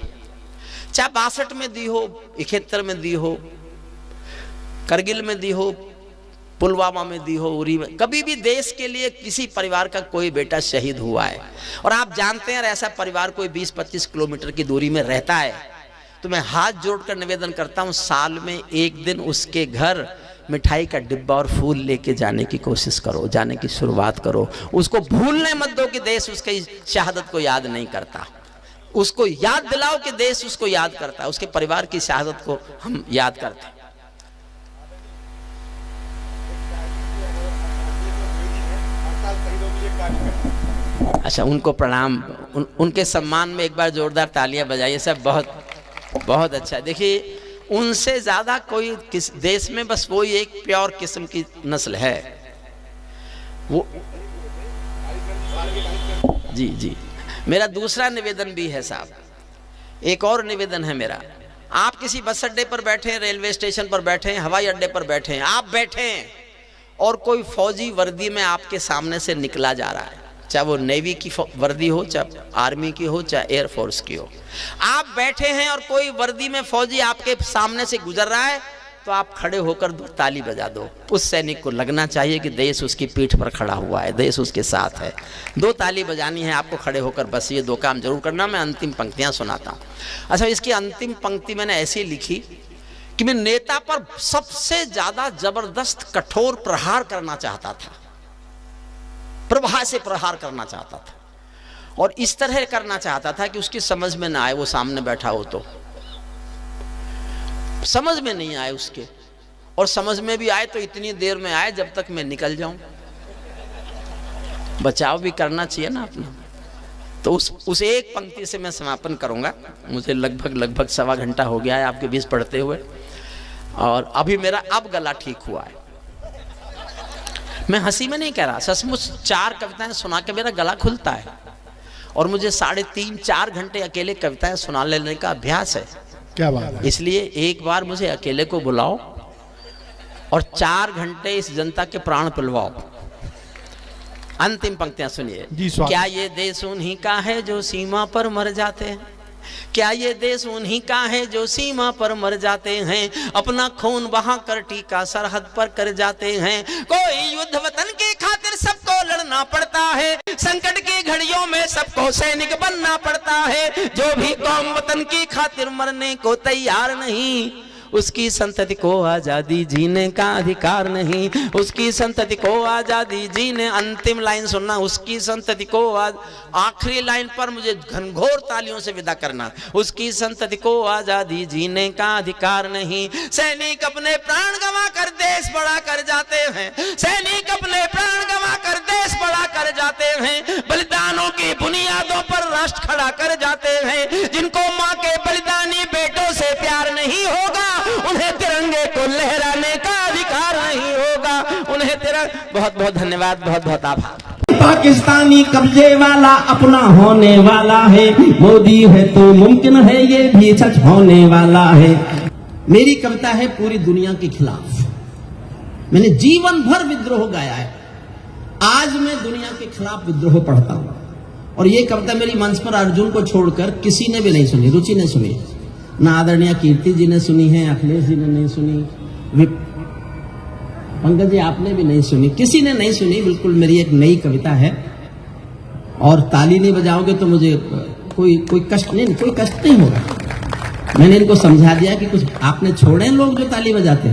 चाहे 62 में दी हो, 71 में दी हो, करगिल में दी हो, पुलवामा में दी हो, उरी में, कभी भी देश के लिए किसी परिवार का कोई बेटा शहीद हुआ है और आप जानते हैं ऐसा परिवार कोई 20-25 किलोमीटर की दूरी में रहता है, तो मैं हाथ जोड़कर निवेदन करता हूं, साल में एक दिन उसके घर मिठाई का डिब्बा और फूल लेके जाने की कोशिश करो, जाने की शुरुआत करो। उसको भूलने मत दो कि देश उसकी शहादत को याद नहीं करता, उसको याद दिलाओ कि देश उसको याद करता है, उसके परिवार की शहादत को हम याद करते हैं। अच्छा, उनको प्रणाम, उनके सम्मान में एक बार जोरदार तालियां बजाइए सब। बहुत बहुत अच्छा। देखिए, उनसे ज्यादा कोई किस देश में बस वही एक प्योर किस्म की नस्ल है वो। जी जी, मेरा दूसरा निवेदन भी है साहब, एक और निवेदन है मेरा। आप किसी बस अड्डे पर बैठे हैं, रेलवे स्टेशन पर बैठे हैं, हवाई अड्डे पर बैठे हैं, आप बैठे हैं और कोई फौजी वर्दी में आपके सामने से निकला जा रहा है, चाहे वो नेवी की वर्दी हो, चाहे आर्मी की हो, चाहे एयरफोर्स की हो। आप बैठे हैं और कोई वर्दी में फौजी आपके सामने से गुजर रहा है, तो आप खड़े होकर 2 ताली बजा दो। उस सैनिक को लगना चाहिए कि देश उसकी पीठ पर खड़ा हुआ है, देश उसके साथ है। 2 ताली बजानी है आपको खड़े होकर, बस ये 2 काम जरूर करना। मैं अंतिम पंक्तियां सुनाता हूँ। अच्छा, इसकी अंतिम पंक्ति मैंने ऐसी लिखी कि मैं नेता पर सबसे ज्यादा जबरदस्त कठोर प्रहार करना चाहता था, प्रभा से प्रहार करना चाहता था, और इस तरह करना चाहता था कि उसकी समझ में ना आए, वो सामने बैठा हो तो समझ में नहीं आए उसके, और समझ में भी आए तो इतनी देर में आए जब तक मैं निकल जाऊं। बचाव भी करना चाहिए ना अपना। तो उस एक पंक्ति से मैं समापन करूंगा। मुझे लगभग 1.25 घंटा हो गया है आपके बीच पढ़ते हुए, और अभी मेरा अब गला ठीक हुआ है। मैं हंसी में नहीं कह रहा, सचमुच 4 कविताएं सुना के मेरा गला खुलता है, और मुझे 3.5-4 घंटे अकेले कविताएं सुना लेने का अभ्यास है। क्या बात है। इसलिए एक बार मुझे अकेले को बुलाओ और 4 घंटे इस जनता के प्राण पिलवाओ। अंतिम पंक्तियां सुनिए। क्या ये देश उन्हीं का है जो सीमा पर मर जाते हैं? क्या ये देश उन्हीं का है जो सीमा पर मर जाते हैं, अपना खून बहा कर टीका सरहद पर कर जाते हैं। कोई युद्ध वतन के खातिर सबको लड़ना पड़ता है, संकट की घड़ियों में सबको सैनिक बनना पड़ता है। जो भी कौम वतन की खातिर मरने को तैयार नहीं, उसकी संतति को आजादी जीने का अधिकार नहीं। उसकी संतति को आजादी जीने, अंतिम लाइन सुनना, उसकी संतति को आखिरी लाइन पर मुझे घनघोर तालियों से विदा करना। उसकी संतति को आजादी जीने का अधिकार नहीं। सैनिक अपने प्राण गंवा कर देश बड़ा कर जाते हैं, सैनिक अपने प्राण गंवा कर देश बड़ा कर जाते हैं। बलिदानों की बुनियादों पर राष्ट्र खड़ा कर जाते हैं। जिनको माँ के बलिदानी बेटों से प्यार नहीं होगा, उन्हें तिरंगे को लहराने का अधिकार नहीं होगा। उन्हें बहुत बहुत धन्यवाद, बहुत बहुत आभार। पाकिस्तानी कब्जे वाला अपना होने वाला है, मोदी है तो मुमकिन है ये भी सच होने वाला है। मेरी कविता है पूरी दुनिया के खिलाफ। मैंने जीवन भर विद्रोह गाया है, आज मैं दुनिया के खिलाफ विद्रोह पढ़ता हूं। और ये कविता मेरी मंच पर अर्जुन को छोड़कर किसी ने भी नहीं सुनी, रुचि ने सुनी, ना आदरणीय कीर्ति जी ने सुनी है, अखिलेश जी ने नहीं सुनी, पंकज जी आपने भी नहीं सुनी, किसी ने नहीं सुनी। बिल्कुल मेरी एक नई कविता है, और ताली नहीं बजाओगे तो मुझे कोई कष्ट नहीं, कोई कष्ट नहीं होगा। मैंने इनको समझा दिया कि कुछ आपने छोड़े लोग जो ताली बजाते,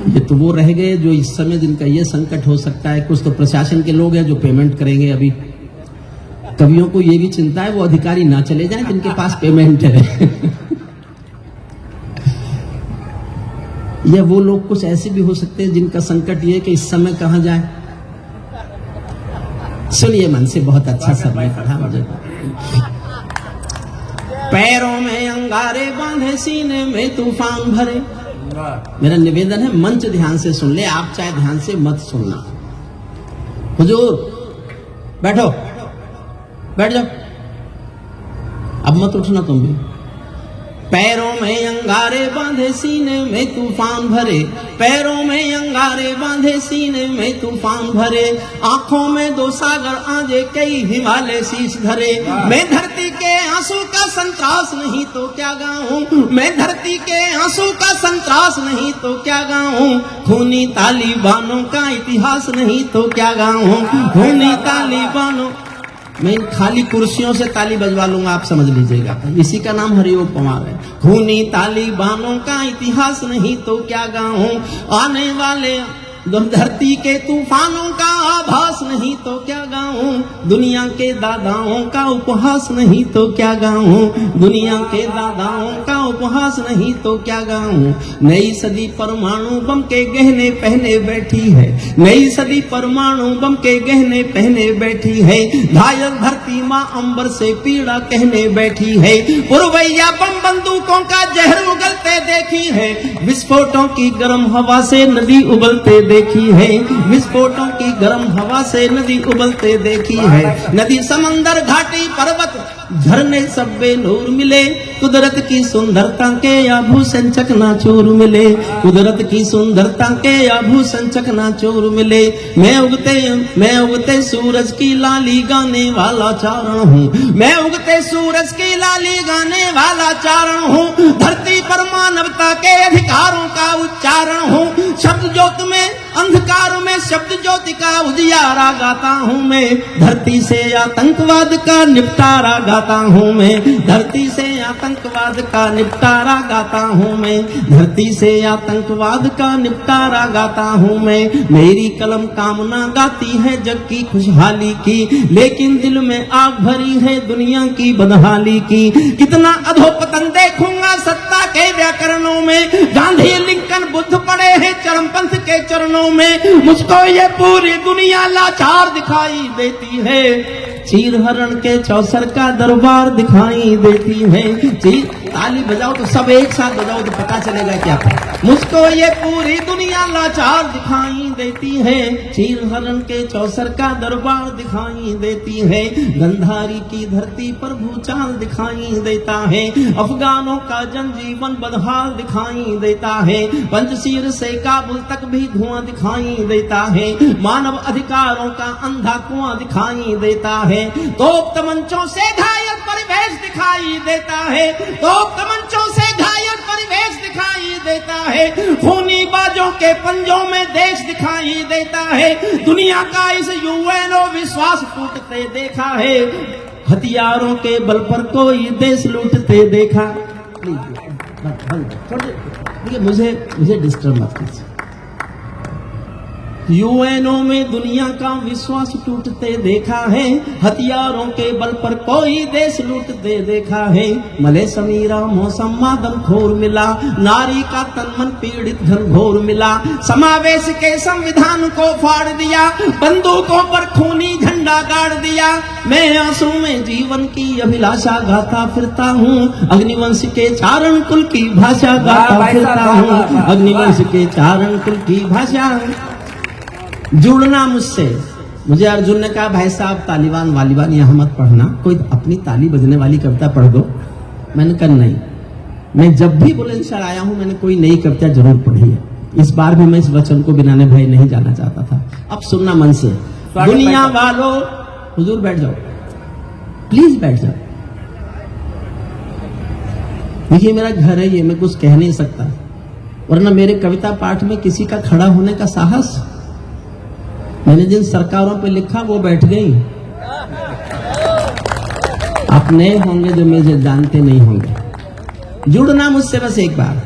ये तो वो रह गए जो इस समय जिनका ये संकट हो सकता है। कुछ तो प्रशासन के लोग हैं जो पेमेंट करेंगे। अभी कवियों को ये भी चिंता है वो अधिकारी ना चले जाएं जिनके पास पेमेंट है। या वो लोग कुछ ऐसे भी हो सकते हैं जिनका संकट ये कि इस समय कहां जाए। सुनिए मन से, बहुत अच्छा समय पढ़ा मुझे। पैरों में अंगारे बांधे, सीने में तूफान भरे। मेरा निवेदन है मंच ध्यान से सुन ले, आप चाहे ध्यान से मत सुनना। हुजूर बैठो, बैठ जाओ, अब मत उठना तुम भी। पैरों में अंगारे बांधे सीने में तूफान भरे, पैरों में अंगारे बांधे सीने में तूफान भरे, आंखों में दो सागर आजे कई हिमालय शीश धरे। मैं धरती के आंसू का संतरास नहीं तो क्या गाऊं, मैं धरती के आंसू का संतरास नहीं तो क्या गाऊं, खूनी तालिबानों का इतिहास नहीं तो क्या गाऊं, खूनी तालिबानों। मैं इन खाली कुर्सियों से ताली बजवा लूंगा, आप समझ लीजिएगा, इसी का नाम हरिओम पवार है। खूनी तालिबानों का इतिहास नहीं तो क्या गाऊं, आने वाले धरती के तूफानों का आभास नहीं तो क्या गाऊं, दुनिया के दादाओं का उपहास नहीं तो क्या गाऊं, दुनिया के दादाओं का उपहास नहीं तो क्या गाऊं। नई सदी परमाणु बम के गहने पहने बैठी है, नई सदी परमाणु बम के गहने पहने बैठी है, घायल धरती माँ अंबर से पीड़ा कहने बैठी है, पुरवैया बम बंदूकों का जहर उगलते देखी है, विस्फोटों की गर्म हवा से नदी उबलते देखी है, विस्फोटों की गर्म हवा से नदी उबलते देखी है। नदी समंदर घाटी पर्वत झरने सब बेनूर मिले, कुदरत की सुंदरता के आभूषण चकनाचूर मिले, कुदरत की सुंदरता के आभूषण चकनाचूर मिले। मैं उगते सूरज की लाली गाने वाला चारण हूँ, मैं उगते सूरज की लाली गाने वाला चारण हूँ, धरती पर मानवता के अधिकारों का उच्चारण हूँ। शब्द ज्योत में अंधकार में शब्द ज्योति का उजियारा गाता हूँ मैं, धरती से आतंकवाद का निपटारा गाता हूँ मैं, धरती से आतंकवाद का निपटारा गाता हूँ मैं, धरती से आतंकवाद का निपटारा गाता हूँ मैं। मेरी कलम कामना गाती है जग की खुशहाली की, लेकिन दिल में आग भरी है दुनिया की बदहाली की। कितना अधोपतन देखूंगा सत्ता के व्याकरणों में, गांधी लिंकन बुद्ध पड़े हैं चरमपंथ के चरणों में, मुझको ये पूरी दुनिया लाचार दिखाई देती है, चीर हरण के चौसर का दरबार दिखाई देती है। ताली बजाओ तो सब एक साथ बजाओ तो पता चलेगा क्या था। मुझको ये पूरी दुनिया लाचार दिखाई देती है, चीर हरण के चौसर का दरबार दिखाई देती है, गंधारी की धरती पर भूचाल दिखाई देता है, अफगानों का जनजीवन बदहाल दिखाई देता है, पंजशीर से काबुल तक भी धुआं दिखाई देता है, मानव अधिकारों का अंधा कुआं दिखाई देता है, तोप तमंचों से घायल परिवेश दिखाई देता है, तोप तमंचों से घायल परिवेश दिखाई देता है, खूनी बाजों के पंजों में देश दिखाई देता है, दुनिया का इस यूएनओ विश्वास टूटते देखा है, हथियारों के बल पर कोई देश लूटते देखा। मुझे डिस्टर्ब मत कीजिए। यूएनओ में दुनिया का विश्वास टूटते देखा है, हथियारों के बल पर कोई देश लूटते देखा है, मले समीरा मौसम मादम खोर मिला, नारी का तन मन पीड़ित घनघोर मिला, समावेश के संविधान को फाड़ दिया, बंदूकों पर खूनी झंडा गाड़ दिया। मैं आंसू में जीवन की अभिलाषा गाता फिरता हूँ, अग्निवंश के चारण कुल की भाषा गाता फिरता हूँ, अग्निवंश के चारण कुल की भाषा। जुड़ना मुझसे, मुझे अर्जुन ने कहा भाई साहब तालिबान वालिबान यहाँ मत पढ़ना, कोई अपनी ताली बजने वाली कविता पढ़ दो। मैंने कहा नहीं, मैं जब भी बुलंदशहर आया हूं मैंने कोई नई कविता जरूर पढ़ी है। इस बार भी मैं इस वचन को बिनाने भाई नहीं जाना चाहता था। अब सुनना मन से, दुनिया वालों, हुजूर बैठ जाओ, प्लीज बैठ जाओ। देखिए मेरा घर है ये, मैं कुछ कह नहीं सकता, वरना मेरे कविता पाठ में किसी का खड़ा होने का साहस। मैंने जिन सरकारों पे लिखा वो बैठ गई। आप नए होंगे जो मुझे जानते नहीं होंगे। जुड़ना मुझसे बस एक बार।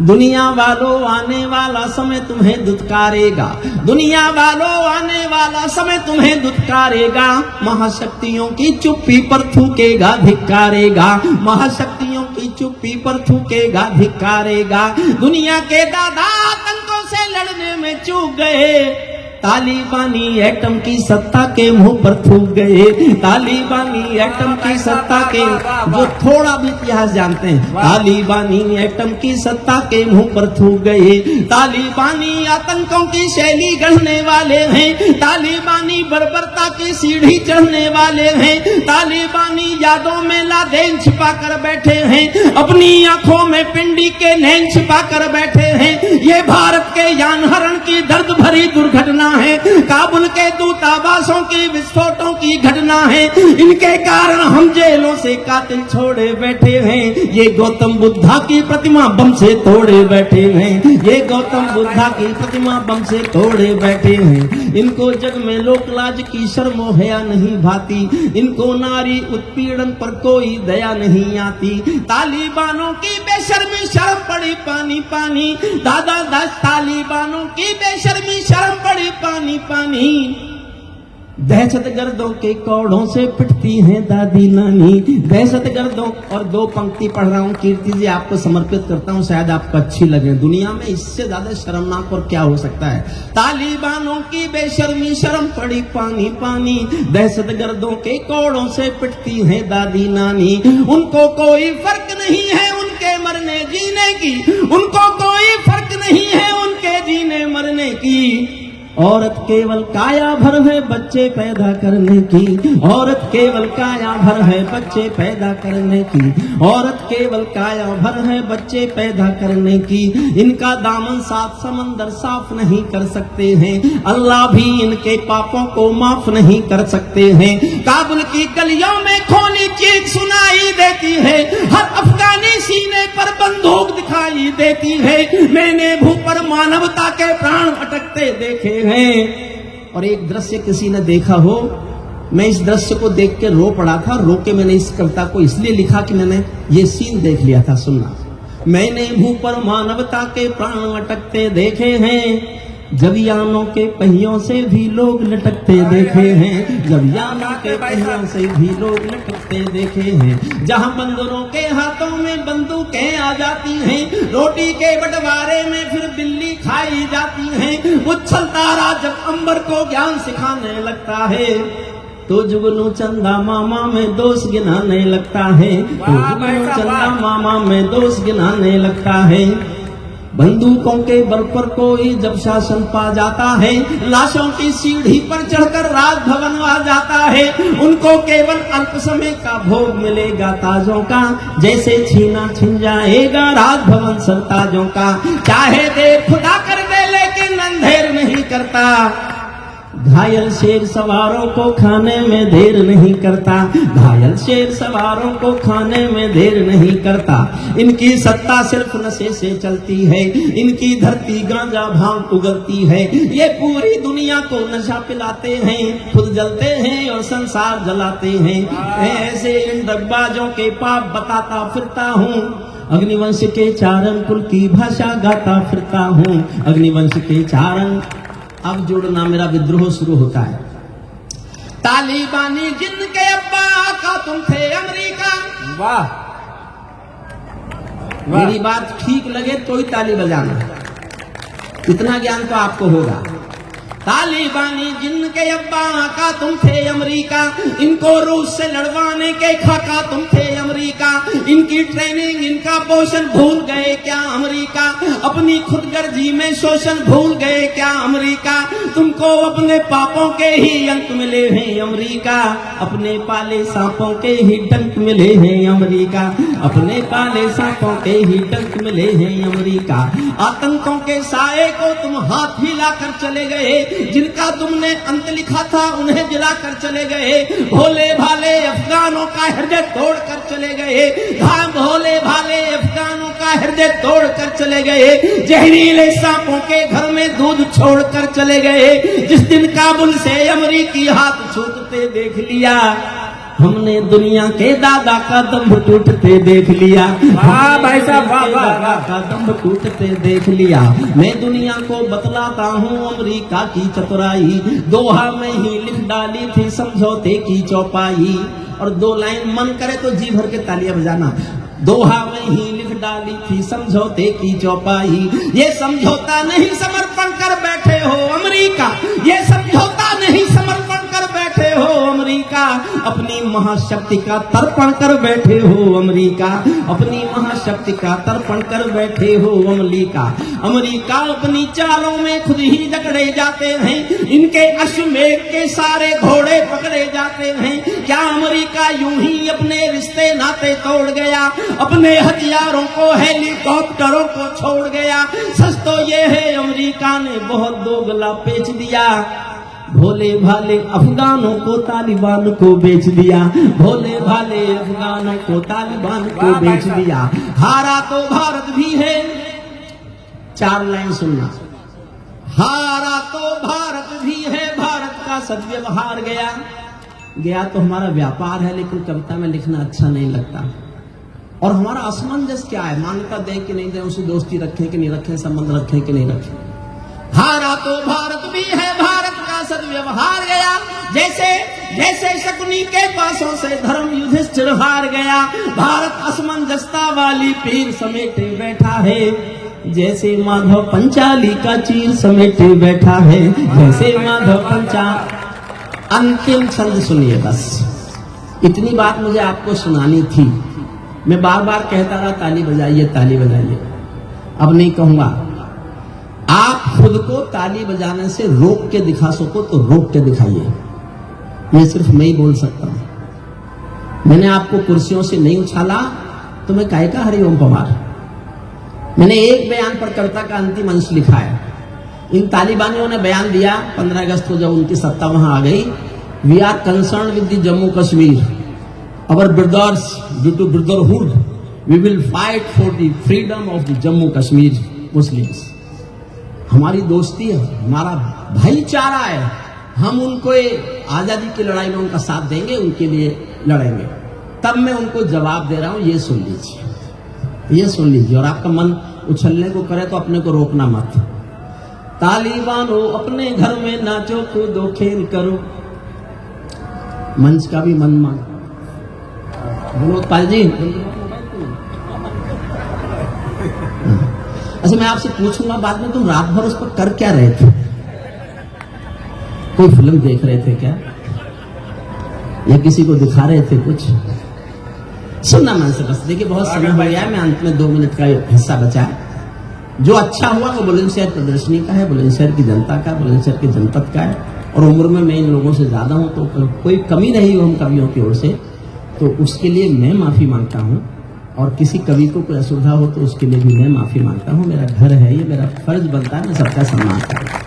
दुनिया वालों आने वाला समय तुम्हें दुत्कारेगा, दुनिया वालों आने वाला समय तुम्हें दुत्कारेगा, महाशक्तियों की चुप्पी पर थूकेगा धिक्कारेगा, महाशक्तियों की चुप्पी पर थूकेगा धिक्कारेगा। दुनिया के दादा आतंकों से लड़ने में चूक गए, तालिबानी एटम की सत्ता के मुंह पर थूक गए। तालिबानी एटम की सत्ता के, जो थोड़ा भी इतिहास जानते हैं, तालिबानी एटम की सत्ता के मुंह पर थूक गए। तालिबानी आतंकों की शैली गढ़ने वाले हैं। तालिबानी बर्बरता की सीढ़ी चढ़ने वाले हैं। तालिबानी यादों में लादेन छिपा कर बैठे हैं। अपनी आंखों में पिंडी के नैन छिपा कर बैठे हैं। ये भारत के यान हरण की दर्द भरी दुर्घटना है। काबुल के दूतावासों की विस्फोटों की घटना है। इनके कारण हम जेलों से कातिल छोड़े बैठे हैं। ये गौतम बुद्धा की प्रतिमा बम से तोड़े बैठे हैं। ये गौतम बुद्धा की प्रतिमा बम से तोड़े बैठे हैं। इनको जग में लोकलाज की शर्म हया नहीं भाती। इनको नारी उत्पीड़न पर कोई दया नहीं आती। तालिबानों की बेशर्मी शर्म पड़ी पानी पानी। दादा दास तालिबानों की बेशर्मी शर्म पड़ी पानी पानी। दहशतगर्दों के कौड़ों से पिटती हैं दादी नानी। दहशतगर्दों, और दो पंक्ति पढ़ रहा हूँ, कीर्ति जी आपको समर्पित करता हूँ, शायद आपको अच्छी लगे। दुनिया में इससे ज्यादा शर्मनाक और क्या हो सकता है। तालिबानों की बेशर्मी शर्म पड़ी पानी पानी। दहशतगर्दों के कौड़ों से पिटती हैं दादी नानी। उनको कोई फर्क नहीं है उनके मरने जीने की। उनको कोई फर्क नहीं है उनके जीने मरने की। औरत केवल काया भर है बच्चे पैदा करने की। औरत केवल काया भर है बच्चे पैदा करने की। औरत केवल काया भर है बच्चे पैदा करने की। इनका दामन सात समंदर साफ नहीं कर सकते हैं। अल्लाह भी इनके पापों को माफ नहीं कर सकते हैं। काबुल की गलियों में खूनी चीख सुनाई देती है। हर अफगानी सीने पर बंदूक दिखाई देती है। मैंने भू पर मानवता के प्राण अटकते देखे हैं। और एक दृश्य किसी ने देखा हो, मैं इस दृश्य को देख के रो पड़ा था। रो के मैंने इस कविता को इसलिए लिखा कि मैंने ये सीन देख लिया था। सुनना, मैंने भू पर मानवता के प्राण अटकते देखे हैं। जब यानों के पहियों से भी लोग लटकते देखे हैं। जब यानों के पहियों से भी लोग लटकते देखे हैं। जहां बंदरों के हाथों में बंदूकें आ जाती हैं। रोटी के बंटवारे में फिर बिल्ली खाई जाती है। उछल तारा जब अंबर को ज्ञान सिखाने लगता है, तो जुगनू चंदा मामा में दोष गिनाने लगता है। तो जुगनू चंदा मामा में दोष गिनाने लगता है। बंदूकों के बल पर कोई जब शासन पा जाता है, लाशों की सीढ़ी पर चढ़कर राजभवन आ जाता है। उनको केवल अल्प समय का भोग मिलेगा ताजों का, जैसे छीना छिन जाएगा राजभवन सरताजों का। चाहे देर खुदा कर दे लेकिन अंधेर नहीं करता। घायल शेर सवारों को खाने में देर नहीं करता। घायल शेर सवारों को खाने में देर नहीं करता। इनकी सत्ता सिर्फ नशे से चलती है। इनकी धरती गांजा भांग उगलती है। ये पूरी दुनिया को नशा पिलाते हैं, खुद जलते हैं और संसार जलाते हैं। ऐसे इन दगबाजों के पाप बताता फिरता हूँ। अग्निवंश के चारण कुल की भाषा गाता फिरता हूँ। अग्निवंश के चारण, अब जोड़ना मेरा विद्रोह शुरू होता है। तालिबानी जिनके अब्बा का तुम थे अमेरिका। वाह, मेरी बात ठीक लगे तो ही ताली बजाना, इतना ज्ञान तो आपको होगा। तालिबानी जिनके अब्बा का तुम थे अमेरिका। इनको रूस से लड़वाने के खाका तुम थे अमेरिका। इनकी ट्रेनिंग इनका पोषण भूल गए क्या अमेरिका। अपनी खुदगर्जी में शोषण भूल गए क्या अमेरिका। तुमको अपने पापों के ही अंक मिले हैं अमेरिका। अपने पाले सांपों के ही डंक मिले हैं अमेरिका। अपने पाले सांपों के ही डंक मिले हैं अमेरिका। आतंकों के साए को तुम हाथ हिलाकर चले गए। जिनका तुमने अंत लिखा था उन्हें जलाकर चले गए। भोले भाले अफगानों का हृदय तोड़ कर चले गए। भोले भाले अफगानों का हृदय तोड़ कर चले गए। जहरीले सांपों के घर में दूध छोड़ कर चले गए। जिस दिन काबुल से अमरीकी हाथ छूटते देख लिया, हमने दुनिया के दादा का दम्भ टूटते देख लिया। हाँ भाई साहब, दादा का दम्भ टूटते देख लिया। मैं दुनिया को बतलाता हूँ अमेरिका की चतुराई। दोहा में ही लिख डाली थी समझौते की चौपाई। और दो लाइन मन करे तो जी भर के तालियां बजाना। दोहा में ही लिख डाली थी समझौते की चौपाई। ये समझौता नहीं समर्पण कर बैठे हो अमेरिका। ये अपनी महाशक्ति का तर्पण कर बैठे हो अमेरिका, अपनी महाशक्ति का तर्पण कर बैठे हो अमेरिका। अमेरिका अपनी चालों में खुद ही जकड़े जाते हैं, इनके अश्वमेध के सारे घोड़े पकड़े जाते हैं। क्या अमेरिका यूं ही अपने रिश्ते नाते तोड़ गया, अपने हथियारों को हेलीकॉप्टरों को छोड़ गया? सच तो ये है अमेरिका ने बहुत दोगला पेच दिया, भोले भाले अफगानों को तालिबान को बेच दिया, भोले भाले अफगानों को तालिबान को बेच दिया। हारा तो भारत भी है, 4 लाइन सुनना, हारा तो भारत भी है, भारत का सद्व्यवहार गया तो हमारा व्यापार है, लेकिन कविता में लिखना अच्छा नहीं लगता। और हमारा असमंजस क्या है, मान्यता दें कि नहीं दें, उसे दोस्ती रखें कि नहीं रखें, संबंध रखें कि नहीं रखें। हारा तो भारत भी है, भारत का सद्व्यवहार गया, जैसे शकुनी के पासों से धर्म युधिष्ठिर हार गया। भारत असमंजसता वाली पीर समेटे बैठा है, जैसे माधव पंचाली का चीर समेटे बैठा है, जैसे माधव पंचाल। अंतिम छंद सुनिए बस, इतनी बात मुझे आपको सुनानी थी। मैं बार बार कहता रहा ताली बजाइए ताली बजाइए, अब नहीं कहूंगा। आप खुद को ताली बजाने से रोक के दिखा सको तो रोक के दिखाइए, ये सिर्फ मैं ही बोल सकता हूं। मैंने आपको कुर्सियों से नहीं उछाला तो मैं काहे का हरिओम पवार। मैंने एक बयान पर कविता का अंतिम अंश लिखा है। इन तालिबानियों ने बयान दिया 15 अगस्त को, जब उनकी सत्ता वहां आ गई, we are concern with the Jammu Kashmir, our brothers due to brotherhood we will fight for the freedom of the Jammu Kashmir Muslims. हमारी दोस्ती है, हमारा भाईचारा है, हम उनको आजादी की लड़ाई में उनका साथ देंगे, उनके लिए लड़ेंगे। तब मैं उनको जवाब दे रहा हूं, ये सुन लीजिए, ये सुन लीजिए। और आपका मन उछलने को करे तो अपने को रोकना मत। तालिबानों अपने घर में नाचो कूदो खेल करो, मंच का भी मन मान। विनोद पाल जी, अच्छा मैं आपसे पूछूंगा बाद में, तुम रात भर उस पर कर क्या रहे थे? कोई फिल्म देख रहे थे क्या, या किसी को दिखा रहे थे कुछ? सुनना मन से बस। देखिए बहुत समय हो गया, मैं अंत में 2 मिनट का हिस्सा बचा है। जो अच्छा हुआ वो बुलंदशहर प्रदर्शनी का है, बुलंदशहर की जनता का, बुलंदशहर की जनपद का है। और उम्र में मैं इन लोगों से ज्यादा हूं, तो कोई कमी नहीं हो हम कवियों की ओर से, तो उसके लिए मैं माफी मांगता हूं। और किसी कवि को कोई असुविधा हो तो उसके लिए भी मैं माफी मांगता हूं। मेरा घर है ये, मेरा फर्ज बनता है मैं सबका सम्मान करूं।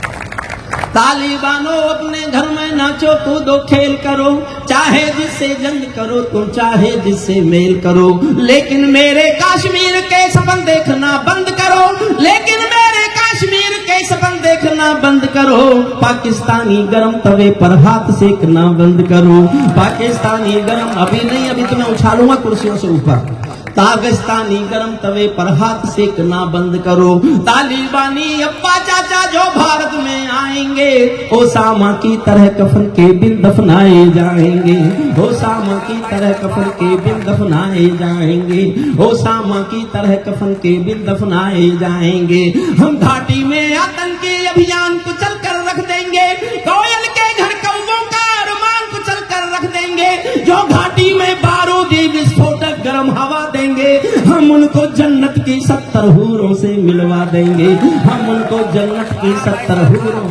तालिबानों अपने घर में नाचो कूदो खेल करो, चाहे जिससे जंग करो तुम, चाहे जिससे मेल करो, लेकिन मेरे कश्मीर के सपन देखना बंद करो, लेकिन मेरे कश्मीर के सपन देखना बंद करो। पाकिस्तानी गरम तवे पर हाथ सेकना बंद करो, पाकिस्तानी गरम, अभी नहीं, अभी तो मैं उछालूंगा कुर्सियों से ऊपर। पाकिस्तानी गरम तवे पर हाथ सेकना बंद करो। तालिबानी अब्बा चाचा जो भारत में आएंगे, ओसामा की तरह कफन के बिल दफनाए जाएंगे, ओसामा की तरह कफन के बिल दफनाए जाएंगे, ओसामा की तरह कफन के बिल दफनाए जाएंगे। हम घाटी में आतंकी अभियान को चल कर रख देंगे, कोयल के घर कौवों का अरमान को चल कर रख देंगे। जो घाटी में बारूदी विस्फोटक गर्म हवा देंगे, हम उनको जन्नत की 70 हूरों से मिलवा देंगे, हम उनको जन्नत की 70 हूरों,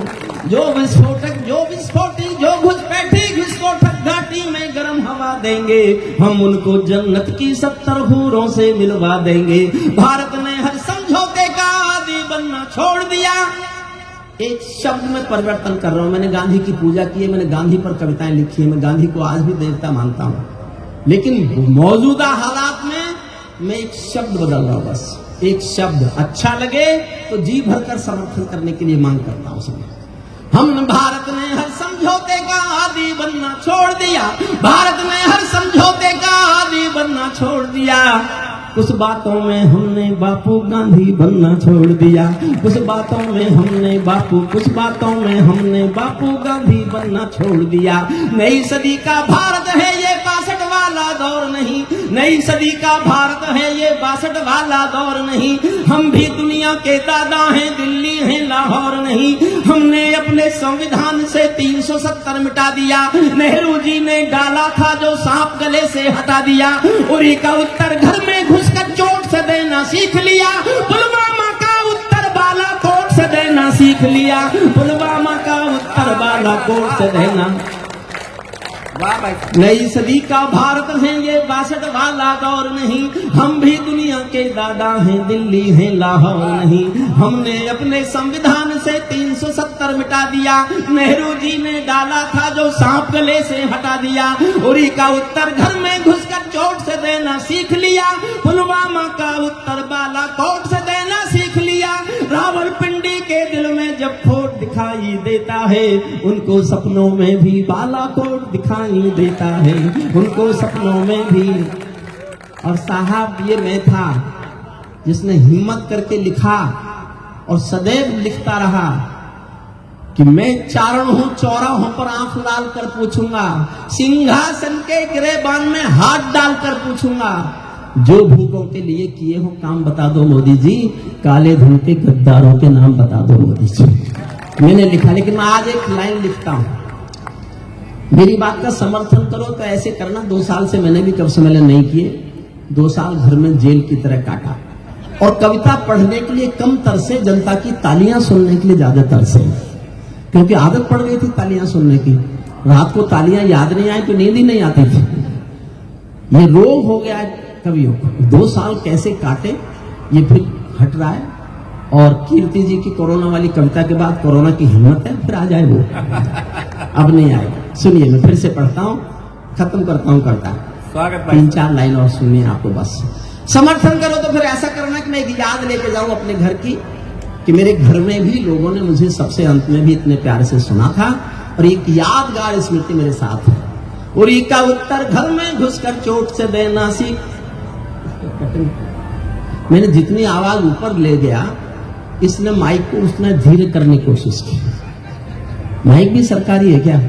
जो विस्फोटक, जो विस्फोटी, जो घुसपैठी विस्फोटक घाटी में गर्म हवा देंगे, हम उनको जन्नत की 70 हूरों से मिलवा देंगे। भारत ने हर समझौते का आदी बनना छोड़ दिया। एक शब्द में परिवर्तन कर रहा हूं। मैंने गांधी की पूजा की है, मैंने गांधी पर कविताएं लिखी है, मैं गांधी को आज भी देवता मानता हूं, लेकिन मौजूदा हालात में मैं एक शब्द बदल रहा हूं। बस एक शब्द अच्छा लगे तो जी भरकर समर्थन करने के लिए मांग करता हूं समय। हम भारत ने हर समझौते का आदी बनना छोड़ दिया, भारत ने हर समझौते का आदी बनना छोड़ दिया। कुछ बातों में हमने बापू गांधी बनना छोड़ दिया, कुछ बातों में हमने बापू, कुछ बातों में हमने बापू गांधी बनना छोड़ दिया। नई सदी का भारत है ये 62वां वाला दौर नहीं, नई सदी का भारत है ये 62 वाला दौर नहीं। हम भी दुनिया के दादा हैं, दिल्ली है लाहौर नहीं। हमने अपने संविधान से 370 मिटा दिया, नेहरू जी ने डाला था जो सांप गले से हटा दिया। उरी का उत्तर घर में घुसकर चोट से देना सीख लिया, पुलवामा का उत्तर बालाकोट से देना सीख लिया, पुलवामा का उत्तर बालाकोट से देना। नई सदी का भारत है ये 62 वाला दौर नहीं। हम भी दुनिया के दादा हैं, दिल्ली है लाहौर नहीं। हमने अपने संविधान से 370 मिटा दिया, नेहरू जी ने डाला था जो सांप गले से हटा दिया। उरी का उत्तर घर में घुसकर चोट से देना सीख लिया, पुलवामा का उत्तर बालाकोट से देना सीख लिया। रावलपिंडी के दिल में जब खोट दिखाई देता है, उनको सपनों में भी बालाकोट दिखाई देता है, उनको सपनों में भी। और साहब ये मैं था जिसने हिम्मत करके लिखा और सदैव लिखता रहा कि मैं चारण हूं, चौराहों पर आंख लाल कर पूछूंगा, सिंहासन के गिरेबान में हाथ डालकर पूछूंगा, जो भूखों के लिए किए हो काम बता दो मोदी जी, काले धन के गद्दारों के नाम बता दो मोदी जी। मैंने लिखा, लेकिन मैं आज एक लाइन लिखता हूं, मेरी बात का समर्थन करो तो ऐसे करना। 2 साल से मैंने भी कब सम्मेलन नहीं किए, 2 साल घर में जेल की तरह काटा, और कविता पढ़ने के लिए कम तरसे, जनता की तालियां सुनने के लिए ज्यादा तरसे, क्योंकि आदत पड़ गई थी तालियां सुनने की। रात को तालियां याद नहीं आई तो नींद ही नहीं आती थी। ये रोग हो गया है कवियों को। 2 साल कैसे काटे, ये फिर हट रहा है। और कीर्ति जी की कोरोना वाली कविता के बाद कोरोना की हिम्मत है, फिर आ जाए वो, अब नहीं आएगा। सुनिए, मैं फिर से पढ़ता हूं, खत्म करता हूं कविता। स्वागत। 3-4 लाइन और सुनिए आपको बस। समर्थन करो तो फिर ऐसा करना कि मैं एक याद लेके जाऊं अपने घर की, कि मेरे घर में भी लोगों ने मुझे सबसे अंत में भी इतने प्यार से सुना था, और एक यादगार स्मृति मेरे साथ है। उरी का उत्तर घर में घुसकर चोट से देना सीख। मैंने जितनी आवाज ऊपर ले गया, इसने माइक को उसने धीरे करने की कोशिश की। माइक भी सरकारी है क्या?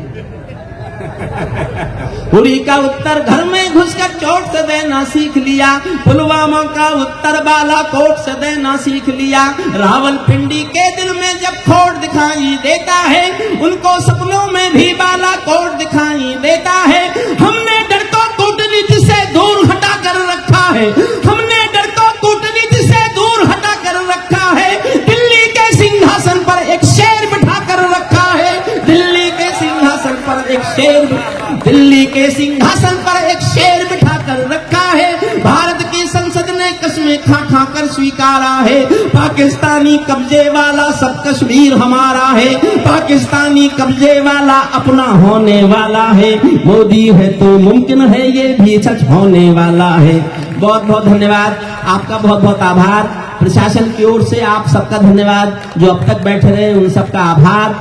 उरी का उत्तर घर में घुसकर चोट से देना सीख लिया, पुलवामा का उत्तर बालाकोट से देना सीख लिया। रावलपिंडी के दिल में जब खोट दिखाई देता है, उनको सपनों में भी बालाकोट दिखाई देता है। हमने डर को कूटनीति से दूर हटा कर रखा है, हमने डर को कूटनीति से दूर हटा कर रखा है। दिल्ली के सिंहासन पर एक शेर बिठा कर रखा है, दिल्ली के सिंहासन पर एक शेर, दिल्ली के सिंहासन पर एक शेर बिठा कर रखा है। भारत की संसद ने कस्में खा खा कर स्वीकारा है, पाकिस्तानी कब्जे वाला सब कश्मीर हमारा है, पाकिस्तानी कब्जे वाला अपना होने वाला है। मोदी है तो मुमकिन है ये भी सच होने वाला है। बहुत बहुत धन्यवाद, आपका बहुत बहुत आभार। प्रशासन की ओर से आप सबका धन्यवाद, जो अब तक बैठे रहे उन सबका आभार।